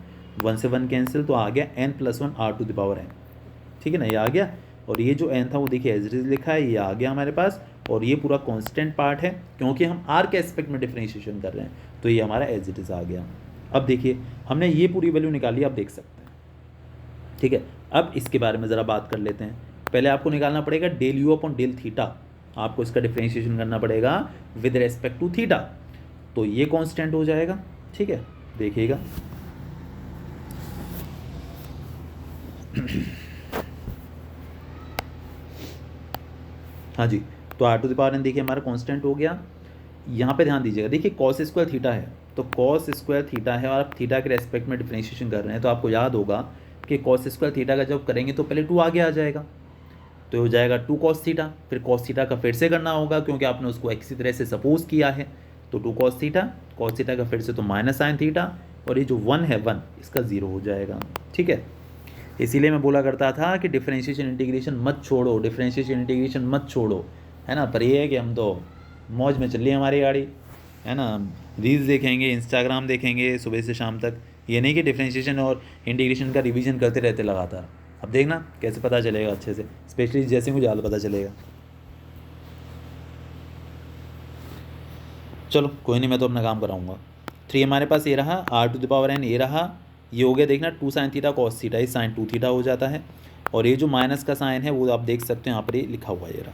S1: 1 से 1 कैंसिल, तो आ गया n+1 r⁴n। ठीक है ना, ये आ गया, और ये जो n था वो देखिए एज इट इज लिखा है, ये आ गया हमारे पास, और ये पूरा कांस्टेंट पार्ट है क्योंकि हम r के एस्पेक्ट में डिफरेंशिएशन कर रहे हैं, तो ये हमारा एज इट इज आ गया। अब देखिए हमने ये पूरी वैल्यू निकाली, आप देख सकते हैं। ठीक है, अब इसके बारे में ज़रा बात कर लेते हैं। पहले आपको निकालना पड़ेगा del u upon del theta, आपको इसका डिफरेंशिएशन करना पड़ेगा विद रेस्पेक्ट टू थीटा, तो ये कांस्टेंट हो जाएगा। ठीक है, देखिएगा हाँ जी, तो r⁴n देखिए हमारा कांस्टेंट हो गया। यहाँ पे ध्यान दीजिएगा, देखिए cos स्क्वायर थीटा है, तो cos स्क्वायर थीटा है और आप थीटा के रेस्पेक्ट में डिफरेंशिएशन कर रहे हैं, तो आपको याद होगा कि cos स्क्वायर थीटा का जब करेंगे तो पहले 2 आगे आ जाएगा, तो हो जाएगा 2 cos थीटा, फिर cos थीटा का फिर से करना होगा क्योंकि आपने उसको इसी तरह से सपोज किया है, तो 2 cos थीटा का फिर से तो माइनस साइन थीटा, और ये जो 1 है 1 इसका 0 हो जाएगा। ठीक है, इसीलिए मैं बोला करता था कि डिफरेंशिएशन इंटीग्रेशन मत छोड़ो, डिफरेंशिएशन इंटीग्रेशन मत छोड़ो, है ना, पर ये है कि हम तो मौज में चल रही है हमारी गाड़ी, है ना, रील्स देखेंगे, इंस्टाग्राम देखेंगे सुबह से शाम तक, ये नहीं कि डिफरेंशिएशन और इंटीग्रेशन का रिवीजन करते रहते लगातार। अब देखना कैसे पता चलेगा अच्छे से, स्पेशली जैसे मुझे हाल पता चलेगा। चलो कोई नहीं, मैं तो अपना काम कराऊंगा। 3 हमारे पास ये रहा, r to the power n ये रहा, ये हो गया देखना 2 साइन थीटा कॉस थीटा, ये साइन 2 थीटा हो जाता है। और ये जो माइनस का साइन है वो आप देख सकते हो यहाँ पर ये लिखा हुआ है ये रहा,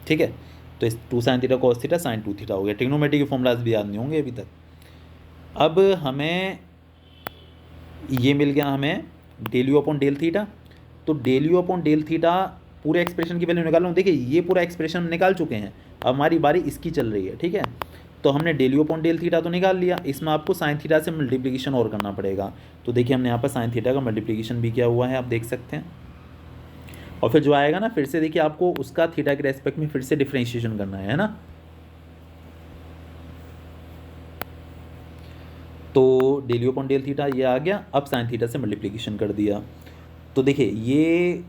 S1: ठीक है। तो इस 2 sine theta cos theta sine 2 theta हो गया। ट्रिग्नोमेट्री के फॉर्मूलाज भी याद नहीं होंगे अभी तक। अब हमें ये मिल गया हमें del u upon del theta. तो del u upon del theta पूरे एक्सप्रेशन की वैल्यू निकाल लूँ। देखिए ये पूरा एक्सप्रेशन हम निकाल चुके हैं, अब हमारी बारी इसकी चल रही है, ठीक है। तो हमने del u upon del theta तो निकाल लिया, इसमें आपको साइन थीटा से मल्टीप्लिकेशन और करना पड़ेगा। तो देखिए हमने यहाँ पर साइन थीटा का मल्टीप्लिकेशन भी किया हुआ है, आप देख सकते हैं। और फिर जो आएगा ना, फिर से देखिए आपको उसका थीटा के रेस्पेक्ट में फिर से डिफ्रेंशिएशन करना है ना। तो del u upon del theta ये आ गया, अब साइन थीटा से मल्टीप्लिकेशन कर दिया। तो देखिए ये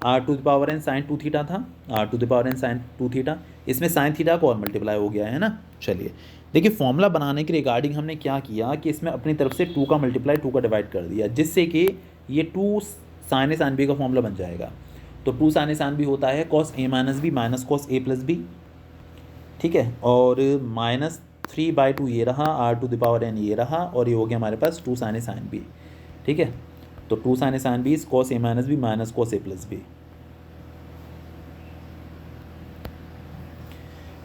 S1: r to the power n sine 2 theta था, r to the power n sine 2 theta, इसमें साइन थीटा को और मल्टीप्लाई हो गया है ना। चलिए देखिए फॉर्मूला बनाने के रिगार्डिंग हमने क्या किया कि इसमें अपनी तरफ से 2 का मल्टीप्लाई 2 का डिवाइड कर दिया, जिससे कि ये 2 साइन ए साइन बी का फॉर्मूला बन जाएगा। तो 2 साइन ए साइन बी होता है cos A minus B minus cos A plus B, ठीक है। और -3/2 ये रहा, r to the power n ये रहा, और ये हो गया हमारे पास 2 साइन ए साइन बी, ठीक है। तो 2 sine A sine B is cos A minus B minus cos A plus B.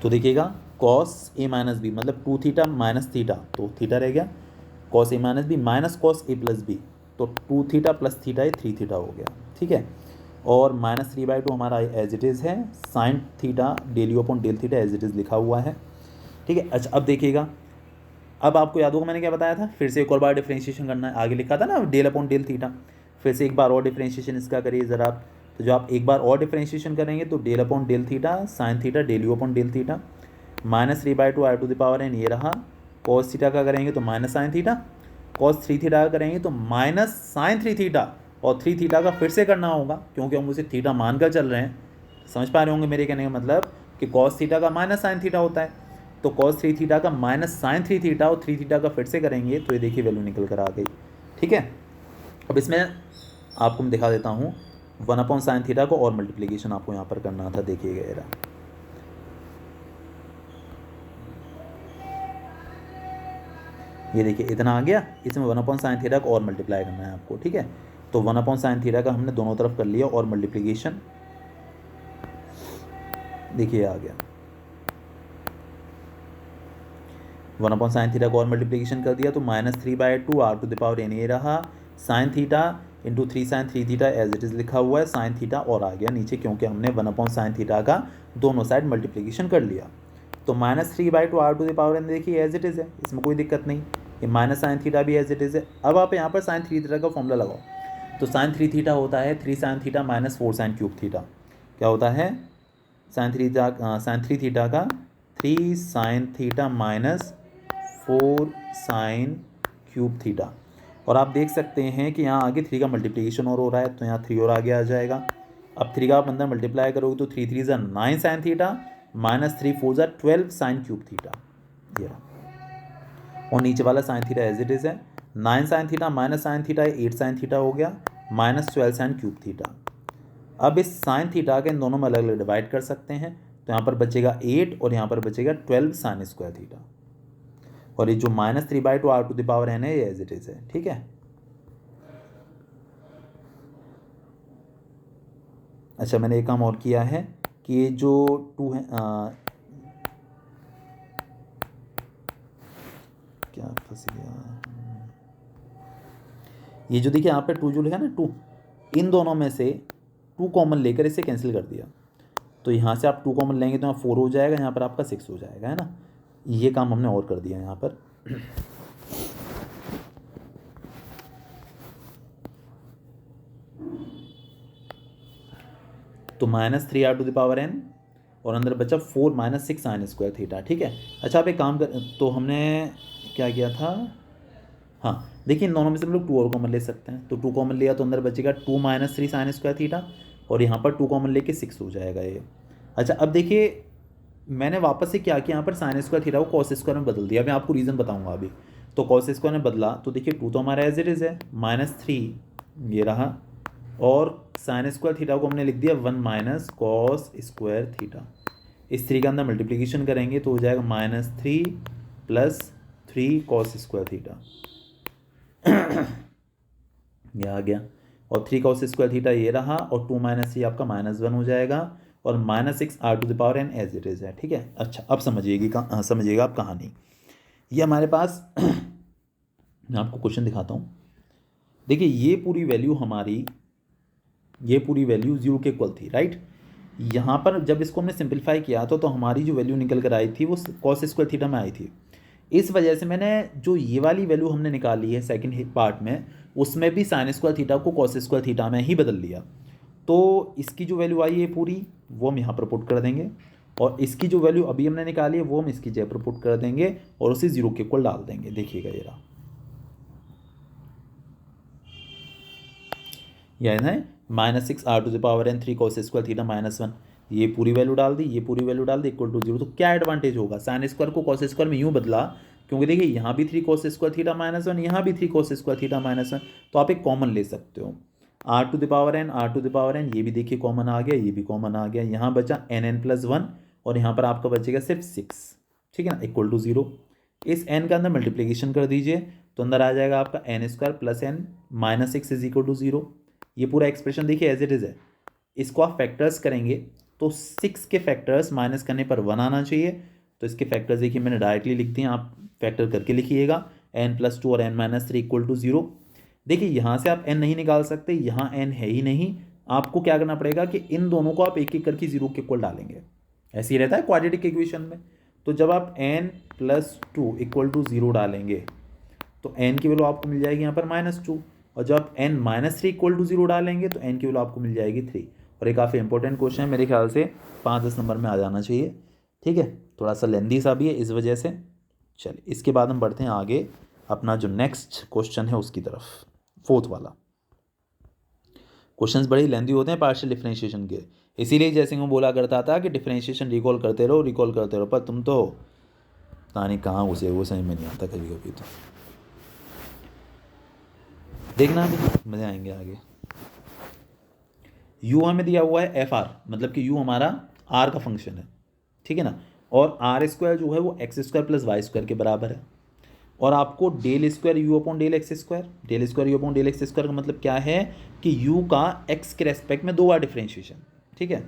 S1: तो देखिएगा कॉस ए माइनस बी मतलब 2 थीटा माइनस थीटा, तो थीटा रह गया, cos A minus B minus cos A plus B, तो 2 theta plus theta ये 3 theta हो गया, ठीक है। और -3/2 हमारा एज इट इज़ है, sine theta del u upon del theta as it is लिखा हुआ है, ठीक है। अच्छा अब देखिएगा, अब आपको याद होगा मैंने क्या बताया था, फिर से एक और बार डिफ्रेंशिएशन करना है, आगे लिखा था ना डेल अपॉन डेल थीटा। फिर से एक बार और डिफ्रेंशिएशन इसका करिए ज़रा आप। तो जो आप एक बार और डिफ्रेंशिएशन करेंगे तो del upon del theta sine theta del u upon del theta, -3/2 r to the power n ये रहा, कॉस थीटा का करेंगे तो minus sine theta, cos 3 theta का करेंगे तो माइनस साइन 3 थीटा, और 3 थीटा का फिर से करना होगा क्योंकि हम उसे थीटा मानकर चल रहे हैं। समझ पा रहे होंगे मेरे कहने का मतलब कि कॉस थीटा का माइनस साइन थीटा होता है, तो कॉस 3 थीटा का माइनस साइन 3 थीटा, और 3 थीटा का फिर से करेंगे तो ये देखिए वैल्यू निकल कर आ गई, ठीक है। अब इसमें आपको मैं दिखा देता हूँ 1 अपॉन साइन थीटा को और मल्टीप्लिकेशन आपको यहाँ पर करना था, देखिएगा ये रहा। ये देखिए इतना आ गया, इसमें 1 अपॉन साइन थीटा को और मल्टीप्लाई करना है आपको, ठीक है। तो 1 अपॉन साइन थीटा का हमने दोनों तरफ कर लिया और मल्टीप्लिकेशन, देखिए आ गया 1 अपॉन साइन थीटा को और मल्टीप्लिकेशन कर दिया, तो -3/2 r to the power n ये रहा, sine theta into 3 sine 3 theta as it is लिखा हुआ है, साइन थीटा और आ गया नीचे क्योंकि हमने 1 अपॉन साइन थीटा का दोनों साइड मल्टीप्लिकेशन कर लिया। तो -3/2 r to the power n देखिए एज इट इज़ है, इसमें कोई दिक्कत नहीं, ये माइनस साइन थीटा भी एज इट इज़ है। अब आप यहाँ पर साइन 3 थीटा का फॉर्मूला लगाओ, तो साइन 3 थीटा होता है 3 sign theta minus 4 sign cube theta. क्या होता है साइन 3 थीटा का 3 sign theta minus 4 sign cube theta. और आप देख सकते हैं कि यहाँ आगे 3 का मल्टीप्लिकेशन और हो रहा है, तो यहाँ 3 और आगे आ जाएगा। अब 3 का आप अंदर मल्टीप्लाई करोगे तो 3 3 9 sine theta minus 3 4 12 sine cube theta, ये रहा। और नीचे वाला sine theta as it is है, 9 sine theta minus sine theta 8 sine theta हो गया, -12 साइन क्यूब थीटा। अब इस साइन थीटा के इन दोनों में अलग अलग डिवाइड कर सकते हैं, तो यहाँ पर बचेगा 8 और यहाँ पर बचेगा 12 साइन स्क्वायर थीटा। और ये जो -3/2 r to the power n है ये एज इट इज़ है, ठीक है। अच्छा मैंने एक काम और किया है कि ये जो 2 है क्या फंस गया, ये जो देखिए यहाँ पे 2 जो लिखा ना 2, इन दोनों में से 2 कॉमन लेकर इसे कैंसिल कर दिया, तो यहाँ से आप 2 कॉमन लेंगे तो यहाँ 4 हो जाएगा, यहाँ पर आपका 6 हो जाएगा, है ना। ये काम हमने और कर दिया यहाँ पर। तो -3 r to the power n और अंदर बचा 4 माइनस 6 साइन स्क्वायर थीटा, ठीक है। अच्छा आप एक काम कर, तो हमने क्या किया था, हाँ देखिए इन दोनों में से हम लोग 2 और कॉमन ले सकते हैं, तो 2 कॉमन लिया तो अंदर बचेगा 2 माइनस 3 साइन स्क्वायर थीटा, और यहाँ पर 2 कॉमन लेके 6 हो जाएगा ये। अच्छा अब देखिए मैंने वापस से क्या किया, यहाँ पर साइन स्क्वायर थीटा को कॉस स्क्वायर में बदल दिया, मैं आपको रीज़न बताऊँगा अभी। तो कॉस स्क्वायर में बदला तो देखिए 2 तो हमारा एज इट इज़ है, -3 ये रहा, और साइन स्क्वायर थीटा को हमने लिख दिया 1 माइनस कॉस स्क्वायर थीटा। इस 3 के अंदर मल्टीप्लिकेशन करेंगे तो हो जाएगा -3 प्लस 3 cos स्क्वायर थीटा, ये आ गया, और 3 cos स्क्वायर थीटा ये रहा, और 2 माइनस ये आपका -1 हो जाएगा, और -6 r⁴ एज इट इज़ है। ठीक है, अच्छा अब समझिएगा आप कहानी। ये हमारे पास मैं आपको क्वेश्चन दिखाता हूँ। देखिए ये पूरी वैल्यू 0 के इक्वल थी, राइट। यहाँ पर जब इसको हमने सिंपलीफाई किया था तो हमारी जो वैल्यू निकल कर आई थी वो cos स्क्वायर थीटा में आई थी। इस वजह से मैंने जो ये वाली वैल्यू हमने निकाली है सेकंड पार्ट में, उसमें भी sin स्क्वायर थीटा को cos स्क्वायर थीटा में ही बदल लिया। तो इसकी जो वैल्यू आई है पूरी वो हम यहाँ पर पुट कर देंगे, और इसकी जो वैल्यू अभी हमने निकाली है वो हम इसकी जगह पर पुट कर देंगे और उसे 0 के इक्वल डाल देंगे। देखिएगा ये रहा, यह है -6 r⁴ 3 cos स्क्वायर थीटा -1, ये पूरी वैल्यू डाल दी, ये पूरी वैल्यू डाल दी, इक्वल टू 0। तो क्या एडवांटेज होगा, साइन स्क्वायर को cos स्क्वायर में यूँ बदला, क्योंकि देखिए यहाँ भी 3 cos स्क्वायर थीटा -1, यहाँ भी 3 cos स्क्वायर थीटा -1, तो आप एक कॉमन ले सकते हो। r⁴ ये भी देखिए कॉमन आ गया, ये भी कॉमन आ गया, यहाँ बचा n+1, और यहाँ पर आपका बचेगा सिर्फ 6, ठीक है ना, इक्वल टू 0। इस n का अंदर मल्टीप्लीकेशन कर दीजिए तो अंदर आ जाएगा आपका n² + n -6 = 0। ये पूरा एक्सप्रेशन देखिए एज इट इज़ है। इसको आप फैक्टर्स करेंगे तो 6 के फैक्टर्स माइनस करने पर 1 आना चाहिए। तो इसके फैक्टर्स देखिए मैंने डायरेक्टली लिख दिए, आप फैक्टर करके लिखिएगा, n+2 और n-3 = 0। देखिए यहाँ से आप n नहीं निकाल सकते, यहाँ n है ही नहीं। आपको क्या करना पड़ेगा कि इन दोनों को आप एक एक करके 0 के इक्वल डालेंगे, ऐसे ही रहता है क्वाड्रेटिक इक्वेशन में। तो जब आप n+2 = 0 डालेंगे तो n की वैल्यू आपको मिल जाएगी यहाँ पर -2, और जब आप n-3 = 0 डालेंगे तो n की वैल्यू आपको मिल जाएगी 3। और ये काफ़ी इंपॉर्टेंट क्वेश्चन है, मेरे ख्याल से 5-10 नंबर में आ जाना चाहिए। ठीक है, थोड़ा सा लेंदी सा भी है इस वजह से। चलिए इसके बाद हम बढ़ते हैं आगे अपना जो नेक्स्ट क्वेश्चन है उसकी तरफ, फोर्थ वाला। क्वेश्चंस बड़े लेंदी होते हैं पार्शियल डिफरेंशिएशन के, इसीलिए जैसे मैं बोला करता था कि डिफरेंशिएशन रिकॉल करते रहो, पर तुम तो पता नहीं कहाँ घुसे, वो समझ में नहीं आता कभी कभी। तो देखना अभी मज़े आएंगे आगे। u हमें दिया हुआ है fr, मतलब कि u हमारा r का फंक्शन है, ठीक है ना, और r² जो है वो x² + y² के बराबर है। और आपको ∇² u/x², का मतलब क्या है कि u का x के रेस्पेक्ट में 2 बार डिफरेंशिएशन, ठीक है,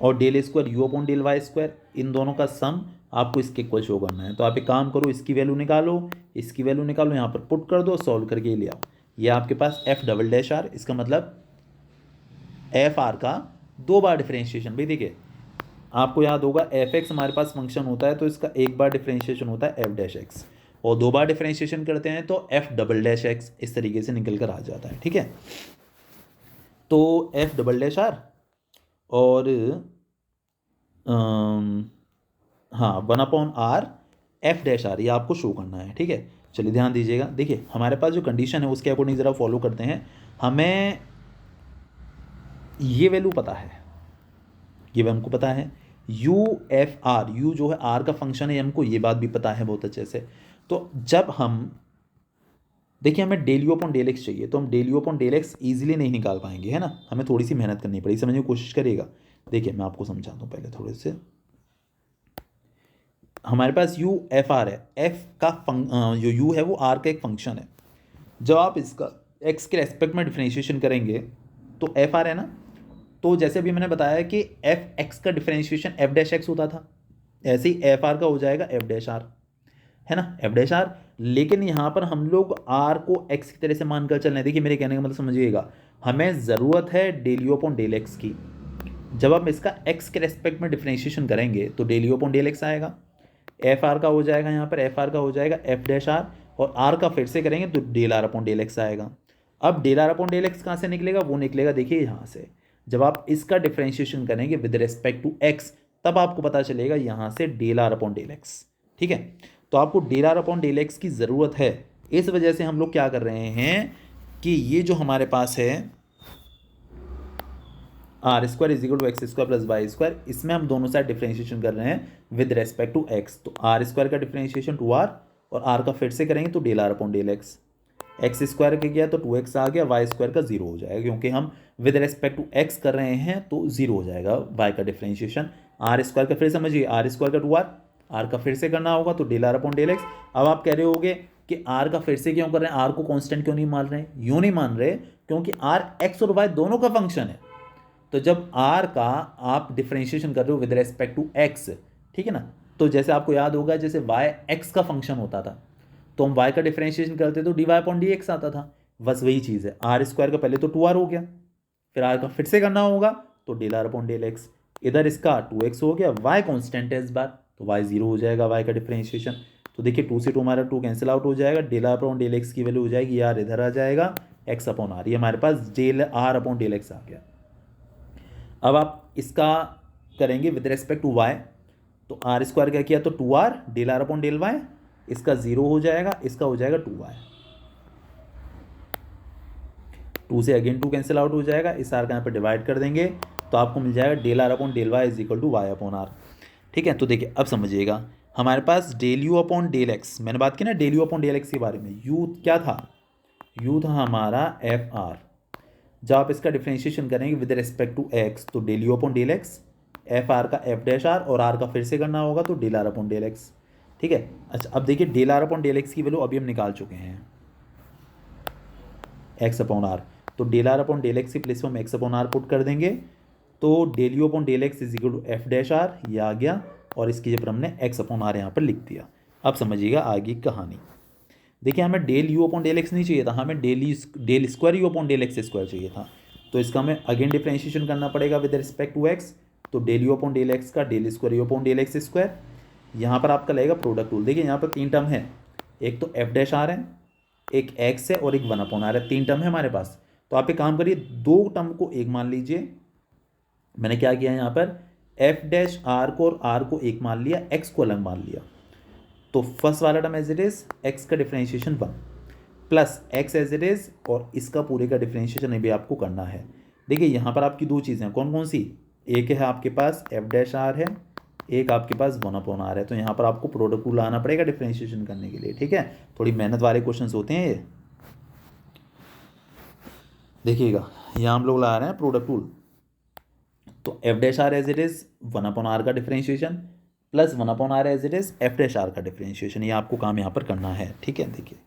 S1: और ∇² u/y², इन दोनों का सम आपको इसके इक्वल शो करना है। तो आप एक काम करो, इसकी वैल्यू निकालो, इसकी वैल्यू निकालो, यहाँ पर पुट कर दो, सॉल्व करके ले आओ। ये आपके पास f''r, इसका मतलब fr का 2 बार डिफरेंशिएशन। भाई देखिए आपको याद होगा f(x) हमारे पास फंक्शन होता है तो इसका 1 बार डिफरेंशिएशन होता है f'(x), और 2 बार डिफरेंशिएशन करते हैं तो f'(x) इस तरीके से निकल कर आ जाता है। ठीक है, तो f'(r) और हाँ 1/r f'(r), ये आपको शो करना है। ठीक है, चलिए ध्यान दीजिएगा। देखिए हमारे पास जो कंडीशन है उसके अकॉर्डिंग ज़रा फॉलो करते हैं। हमें ये वैल्यू पता है, ये हमको पता है u/r, u जो है r का फंक्शन है, हमको ये बात भी पता है बहुत अच्छे से। तो जब हम देखिए हमें ∂u/∂x चाहिए, तो हम ∂u/∂x ईजिली नहीं निकाल पाएंगे, है ना, हमें थोड़ी सी मेहनत करनी पड़ेगी, समझने की कोशिश करिएगा। देखिए मैं आपको समझाता हूँ पहले थोड़े से। हमारे पास u/r है, f का जो u है वो r का एक फंक्शन है। जब आप इसका x के रेस्पेक्ट में डिफरेंशिएशन करेंगे तो fr है ना, तो जैसे अभी मैंने बताया कि f(x) का डिफरेंशिएशन f'(x) होता था, ऐसे ही fr का हो जाएगा f'(r), है ना, f'(r). लेकिन यहाँ पर हम लोग r को x की तरह से मानकर चल रहे हैं। देखिए मेरे कहने का मतलब समझिएगा, हमें ज़रूरत है ∂u/∂x की। जब आप इसका x के रेस्पेक्ट में डिफरेंशिएशन करेंगे तो ∂u/∂x आएगा, fr का हो जाएगा, यहाँ पर fr का हो जाएगा f'(r), और r का फिर से करेंगे तो ∂r/∂x आएगा। अब ∂r/∂x कहाँ से निकलेगा, वो निकलेगा देखिए यहाँ से। जब आप इसका डिफरेंशिएशन करेंगे विद रिस्पेक्ट टू x, तब आपको पता चलेगा यहाँ से ∂r/∂x। ठीक है, तो आपको ∂r/∂x की ज़रूरत है। इस वजह से हम लोग क्या कर रहे हैं कि ये जो हमारे पास है r² = x² + y², इसमें हम दोनों साइड डिफरेंशिएशन कर रहे हैं विद रेस्पेक्ट टू x। तो r² का डिफरेंशिएशन 2r, और r का फिर से करेंगे तो ∂r/∂x। x² के गया तो 2x आ गया, y² का 0 हो जाएगा, क्योंकि हम विद रेस्पेक्ट टू x कर रहे हैं तो 0 हो जाएगा y का डिफरेंशिएशन। r² का फिर समझिए, r² का 2r, आर का फिर से करना होगा तो del r upon del x. अब आप कह रहे होगे कि आर का फिर से क्यों कर रहे हैं, आर को कांस्टेंट क्यों नहीं मान रहे हैं? यूँ नहीं मान रहे क्योंकि आर एक्स और वाई दोनों का फंक्शन है। तो जब आर का आप डिफरेंशिएशन कर रहे हो विद रेस्पेक्ट टू एक्स, ठीक है ना, तो जैसे आपको याद होगा जैसे वाई एक्स का फंक्शन होता था तो हम वाई का डिफरेंशिएशन करते तो d y upon d x आता था। बस वही चीज़ है, आर स्क्वायर का पहले तो 2r हो गया, फिर आर का फिर से करना होगा तो del r upon del x. इधर इसका 2x हो गया, वाई कॉन्स्टेंट है इस बार तो वाई जीरो हो जाएगा वाई का डिफरेंशिएशन। तो देखिए 2 से 2 हमारा 2 कैंसिल आउट हो जाएगा, del r upon del x की वैल्यू हो जाएगी यार इधर आ जाएगा एक्स अपॉन आर, ये हमारे पास del r upon del x आ गया। अब आप इसका करेंगे विद रेस्पेक्ट टू वाई, तो आर स्क्वायर क्या किया तो 2r del r upon del y, इसका 0 हो जाएगा, इसका हो जाएगा 2y, 2 से अगेन 2 कैंसिल आउट हो जाएगा, इस आर का यहाँ पर डिवाइड कर देंगे तो आपको मिल जाएगा del r upon del y is equal to y upon r. ठीक है, तो देखिए अब समझिएगा हमारे पास del u upon del x, मैंने बात की ना del u upon del x के बारे में, यू क्या था, यू था हमारा एफ आर। जब आप इसका डिफरेंशिएशन करेंगे विद रिस्पेक्ट टू एक्स तो del u upon del x, f r का एफ डैश आर और आर का फिर से करना होगा तो del r upon del x. ठीक है, अच्छा अब देखिए del r upon del x की वैल्यू अभी हम निकाल चुके हैं एक्स अपॉन आर, तो del r upon del x की प्लेस में हम एक्स अपॉन आर पुट कर देंगे तो del u upon del x is equal to f dash r, ये आ गया और इसकी जब हमने एक्स अपॉन आर यहाँ पर लिख दिया। अब समझिएगा आगे कहानी। देखिए हमें del u upon del x नहीं चाहिए था, हमें del square you upon del x square चाहिए था, तो इसका हमें अगेन डिफरेंशिएशन करना पड़ेगा विद रिस्पेक्ट टू एक्स, तो del u upon del x का del square you upon del x square, यहाँ पर आपका लगेगा प्रोडक्ट रूल। देखिए यहाँ पर 3 टर्म है, एक तो एफ डैश आर है, एक एक्स है और एक 1 अपॉन आर है, 3 टर्म है हमारे पास। तो आप एक काम करिए 2 टर्म को एक मान लीजिए, मैंने क्या किया यहाँ पर एफ डैश आर को और आर को एक मान लिया, एक्स को अलग मान लिया, तो फर्स्ट वाला term as it is x का differentiation 1 plus x as it is और इसका पूरे का डिफरेंशिएशन भी आपको करना है। देखिए यहाँ पर आपकी 2 चीज़ें कौन कौन सी, एक है आपके पास एफ डैश आर है, एक आपके पास 1 अपॉन आर है, तो यहाँ पर आपको प्रोडक्ट रूल लाना पड़ेगा डिफरेंशिएशन करने के लिए। ठीक है, थोड़ी मेहनत वाले क्वेश्चन होते हैं ये, देखिएगा यहाँ हम लोग ला रहे हैं प्रोडक्ट रूल, तो f dash r as it is 1 upon r का differentiation plus 1 upon r as it is f dash r का डिफरेंशिएशन, ये आपको काम यहाँ पर करना है। ठीक है, देखिए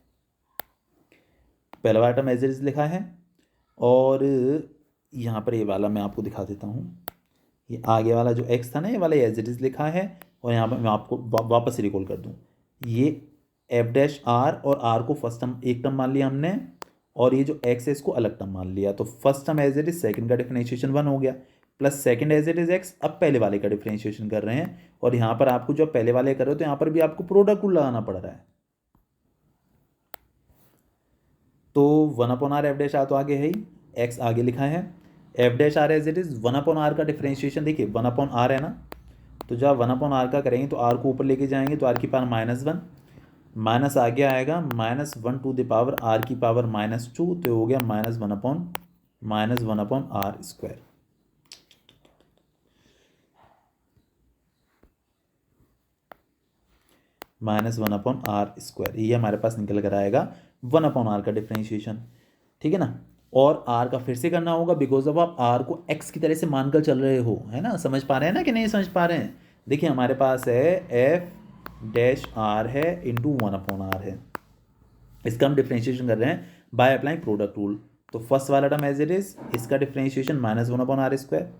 S1: पहला वाला टर्म एज इट इज लिखा है और यहाँ पर ये वाला मैं आपको दिखा देता हूँ, ये आगे वाला जो एक्स था ना ये वाला एज इट इज लिखा है, और यहाँ पर मैं आपको वापस रिकॉल कर दूँ, ये एफ डैश आर और आर को फर्स्ट टर्म एक टर्म मान लिया हमने और ये जो एक्स है इसको अलग टर्म मान लिया, तो first term as it is second का डिफरेंशिएशन 1 हो गया plus second as it is x, अब पहले वाले का डिफरेंशिएशन कर रहे हैं और यहाँ पर आपको जो पहले वाले कर रहे हो तो यहाँ पर भी आपको प्रोडक्ट रूल लगाना पड़ रहा है, तो 1 upon r f dash r तो आगे है ही, एक्स आगे लिखा है, f dash r as it is 1 upon r का डिफरेंशिएशन, देखिए 1 अपॉन आर है ना, तो जब 1 अपॉन आर का करेंगे तो आर को ऊपर लेके जाएंगे तो आर की पावर -1 माइनस आगे आएगा -1 टू द पावर आर की पावर -2, तो हो गया -1 upon are square. -1 upon are square, ये हमारे पास निकल कर आएगा 1 अपॉन आर का डिफरेंशिएशन। ठीक है ना, और आर का फिर से करना होगा बिकॉज अब आप आर को एक्स की तरह से मानकर चल रहे हो, है ना, समझ पा रहे हैं ना कि नहीं समझ पा रहे हैं। देखिए हमारे पास है एफ डैश आर है इंटू 1 अपॉन आर है, इसका हम डिफरेंशिएशन कर रहे हैं बाय अप्लाइंग प्रोडक्ट रूल, तो फर्स्ट वाला टर्म एज इट इज, इसका डिफरेंशिएशन -1 अपॉन आर स्क्वायर,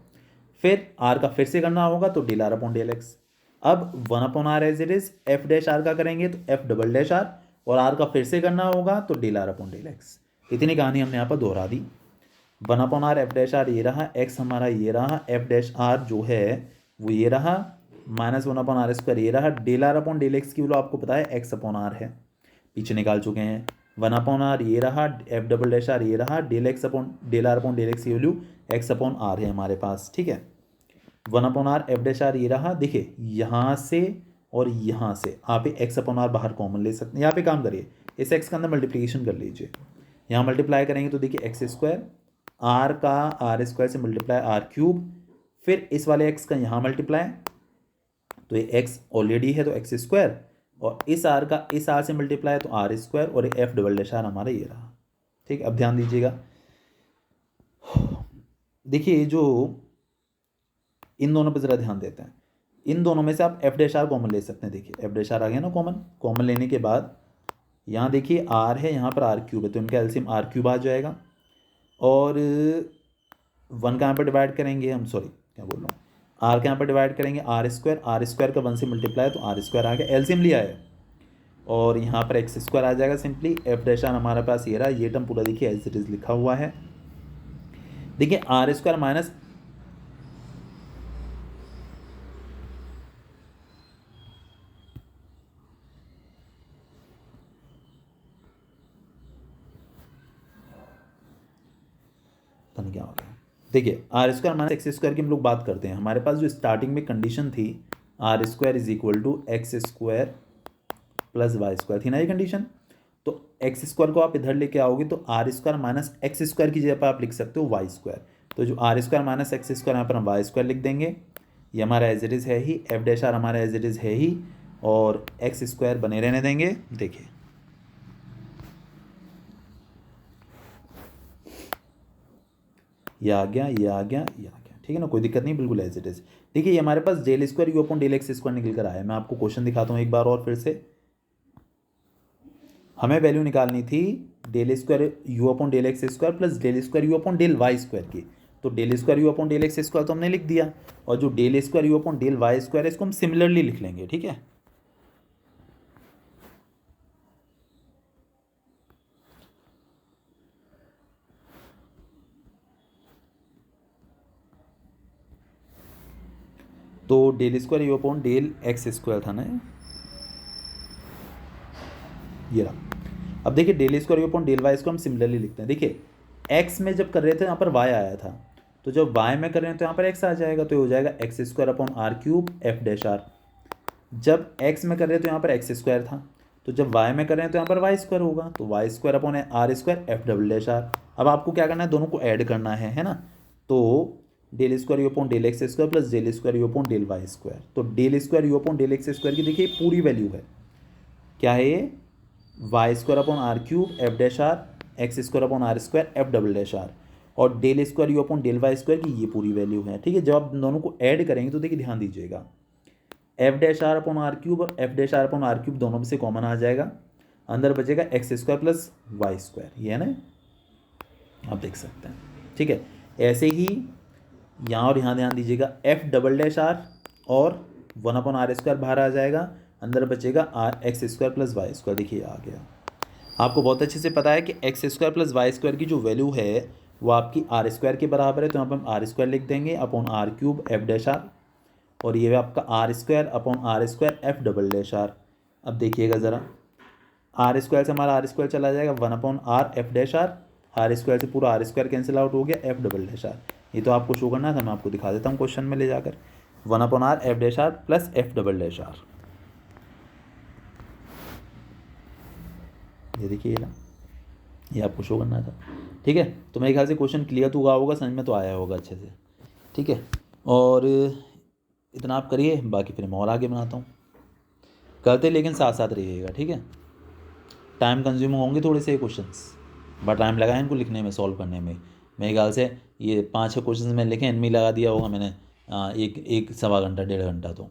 S1: फिर आर का फिर से करना होगा तो del r upon del x, अब 1 upon r as it is f dash r का करेंगे तो एफ डबल डैश आर और आर का फिर से करना होगा तो del r upon del x. इतनी कहानी हमने यहाँ पर दोहरा दी। 1 upon r f dash r ये रहा, एक्स हमारा ये रहा, एफ डैश आर जो है वो ये रहा, -1 अपॉन आर स्क्वायर ये रहा, del r upon del x की वैल्यू आपको पता है एक्स अपॉन आर है, पीछे निकाल चुके हैं, 1 अपॉन आर ये रहा, एफ डबल डैश आर ये रहा, del r upon del x की वैल्यू एक्स अपॉन आर है हमारे पास। ठीक है, 1 upon r f dash r ये रहा, देखिए यहाँ से और यहाँ से आप एक्स अपॉन आर बाहर कॉमन ले सकते हैं, यहाँ पे काम करिए इस एक्स के अंदर मल्टीप्लिकेशन कर लीजिए, यहाँ मल्टीप्लाई करेंगे तो देखिए एक्स स्क्वायर, आर का आर स्क्वायर से मल्टीप्लाई आर क्यूब, फिर इस वाले एक्स का यहाँ मल्टीप्लाई, तो ये एक्स ऑलरेडी है तो एक्स स्क्वायर, और इस आर का इस आर से मल्टीप्लाई तो आर स्क्वायर, और एफ डबल डैश आर हमारा ये रहा। ठीक, अब ध्यान दीजिएगा, देखिए जो इन दोनों पर ज़रा ध्यान देते हैं, इन दोनों में से आप एफ डैश आर कॉमन ले सकते हैं। देखिए एफ डैश आर आ गया ना कॉमन, कॉमन लेने के बाद यहाँ देखिए आर है, यहाँ पर आर क्यूब है, तो इनका एलसीएम आर क्यूब आ जाएगा। और वन का यहाँ पर डिवाइड करेंगे हम, सॉरी क्या बोल रहा हूँ, आर के यहाँ पर डिवाइड करेंगे आर स्क्वायर का 1 से मल्टीप्लाई, तो आर स्क्वायर आ गया, एलसीएम लिया है। और यहाँ पर एक्स स्क्वायर आ जाएगा सिंपली। एफ डैश आर हमारे पास ये रहा, ये टर्म पूरा देखिए एज इट इज लिखा हुआ है। देखिए आर स्क्वायर माइनस क्या हो गया, देखिए r square minus x square की हम लोग बात करते हैं। हमारे पास जो स्टार्टिंग में कंडीशन थी r square is equal to x square plus Y square थी ना ये कंडीशन। तो एक्स स्क्वायर को आप इधर लेके आओगे तो r square minus x square की जगह पर आप लिख सकते हो वाई स्क्वायर। तो जो r square minus x square यहाँ पर हम वाई स्क्वायर लिख देंगे। ये हमारा एज इट इज़ है ही, एफ डैश आर हमारा एज इट इज़ है ही, और एक्स स्क्वायर बने रहने देंगे। देखिए ये आ गया, ये आ गया, ये आ गया, ठीक है ना, कोई दिक्कत नहीं, बिल्कुल एज इट इज़। देखिए ये हमारे पास del square you upon del x square निकल कर आया। मैं आपको क्वेश्चन दिखाता हूँ एक बार और फिर से। हमें वैल्यू निकालनी थी del square you upon del x square plus del square you upon del Y square की। तो del square you upon del x square तो हमने लिख दिया, और जो del square you upon del Y square है इसको हम सिमिलरली लिख लेंगे, ठीक है। तो del square you upon del x square था ना ये रहा। अब देखिए del square you upon del y इसको हम सिमिलरली लिखते हैं। देखिए एक्स में जब कर रहे थे यहाँ पर वाई आया था, तो जब वाई में कर रहे हैं तो यहाँ पर एक्स आ जाएगा, तो ये हो जाएगा x square upon are cube F dash r. जब एक्स में कर रहे हैं तो यहाँ पर एक्स स्क्वायर था, तो जब वाई में कर रहे हैं तो यहाँ पर वाई स्क्वायर होगा, तो y square upon are square F double dash r. अब आपको क्या करना है, दोनों को ऐड करना है ना। तो del square you upon del x square plus del square you upon del Y square. तो del square you upon del x square की देखिए पूरी वैल्यू है, क्या है ये, Y square upon are cube F dash R x square upon are square F double dash are, और del square you upon del Y square की ये पूरी वैल्यू है, ठीक है। जब आप दोनों को ऐड करेंगे तो देखिए ध्यान दीजिएगा, F dash R upon are cube और F dash R upon are cube दोनों में से कॉमन आ जाएगा, अंदर बचेगा X square plus Y square, ये है ना, आप देख सकते हैं, ठीक है। ऐसे ही यहाँ और यहाँ ध्यान दीजिएगा, एफ डबल डैश आर और 1 अपॉन आर स्क्वायर बाहर आ जाएगा, अंदर बचेगा r x square plus Y square. देखिए आ गया, आपको बहुत अच्छे से पता है कि x square plus Y square की जो वैल्यू है वो आपकी आर स्क्वायर के बराबर है, तो यहाँ पर हम आर स्क्वायर लिख देंगे upon are cube F dash are, और ये आपका r square upon are square F double dash r. अब देखिएगा ज़रा, आर स्क्वायर से हमारा आर स्क्वायर चला जाएगा, 1 upon r f dash r square से पूरा आर स्क्वायर कैंसिल आउट हो गया, एफ डबल डैश आर। ये तो आपको शो करना था, मैं आपको दिखा देता हूँ क्वेश्चन में ले जाकर, 1 upon r f dash r plus f double dash r. ये देखिए ना, ये आपको शो करना था, ठीक है। तो मेरे ख्याल से क्वेश्चन क्लियर तो हुआ होगा, समझ में तो आया होगा अच्छे से, ठीक है। और इतना आप करिए, बाकी फिर मैं और आगे बनाता हूँ, करते लेकिन साथ साथ रहिएगा, ठीक है। टाइम कंज्यूम होंगे थोड़े से क्वेश्चंस, बट टाइम लगा इनको लिखने में, सॉल्व करने में। मेरे ख्याल से ये 5-6 क्वेश्चन में लिखे, इनमें लगा दिया होगा मैंने एक 1-1.25 घंटा 1.5 घंटा तो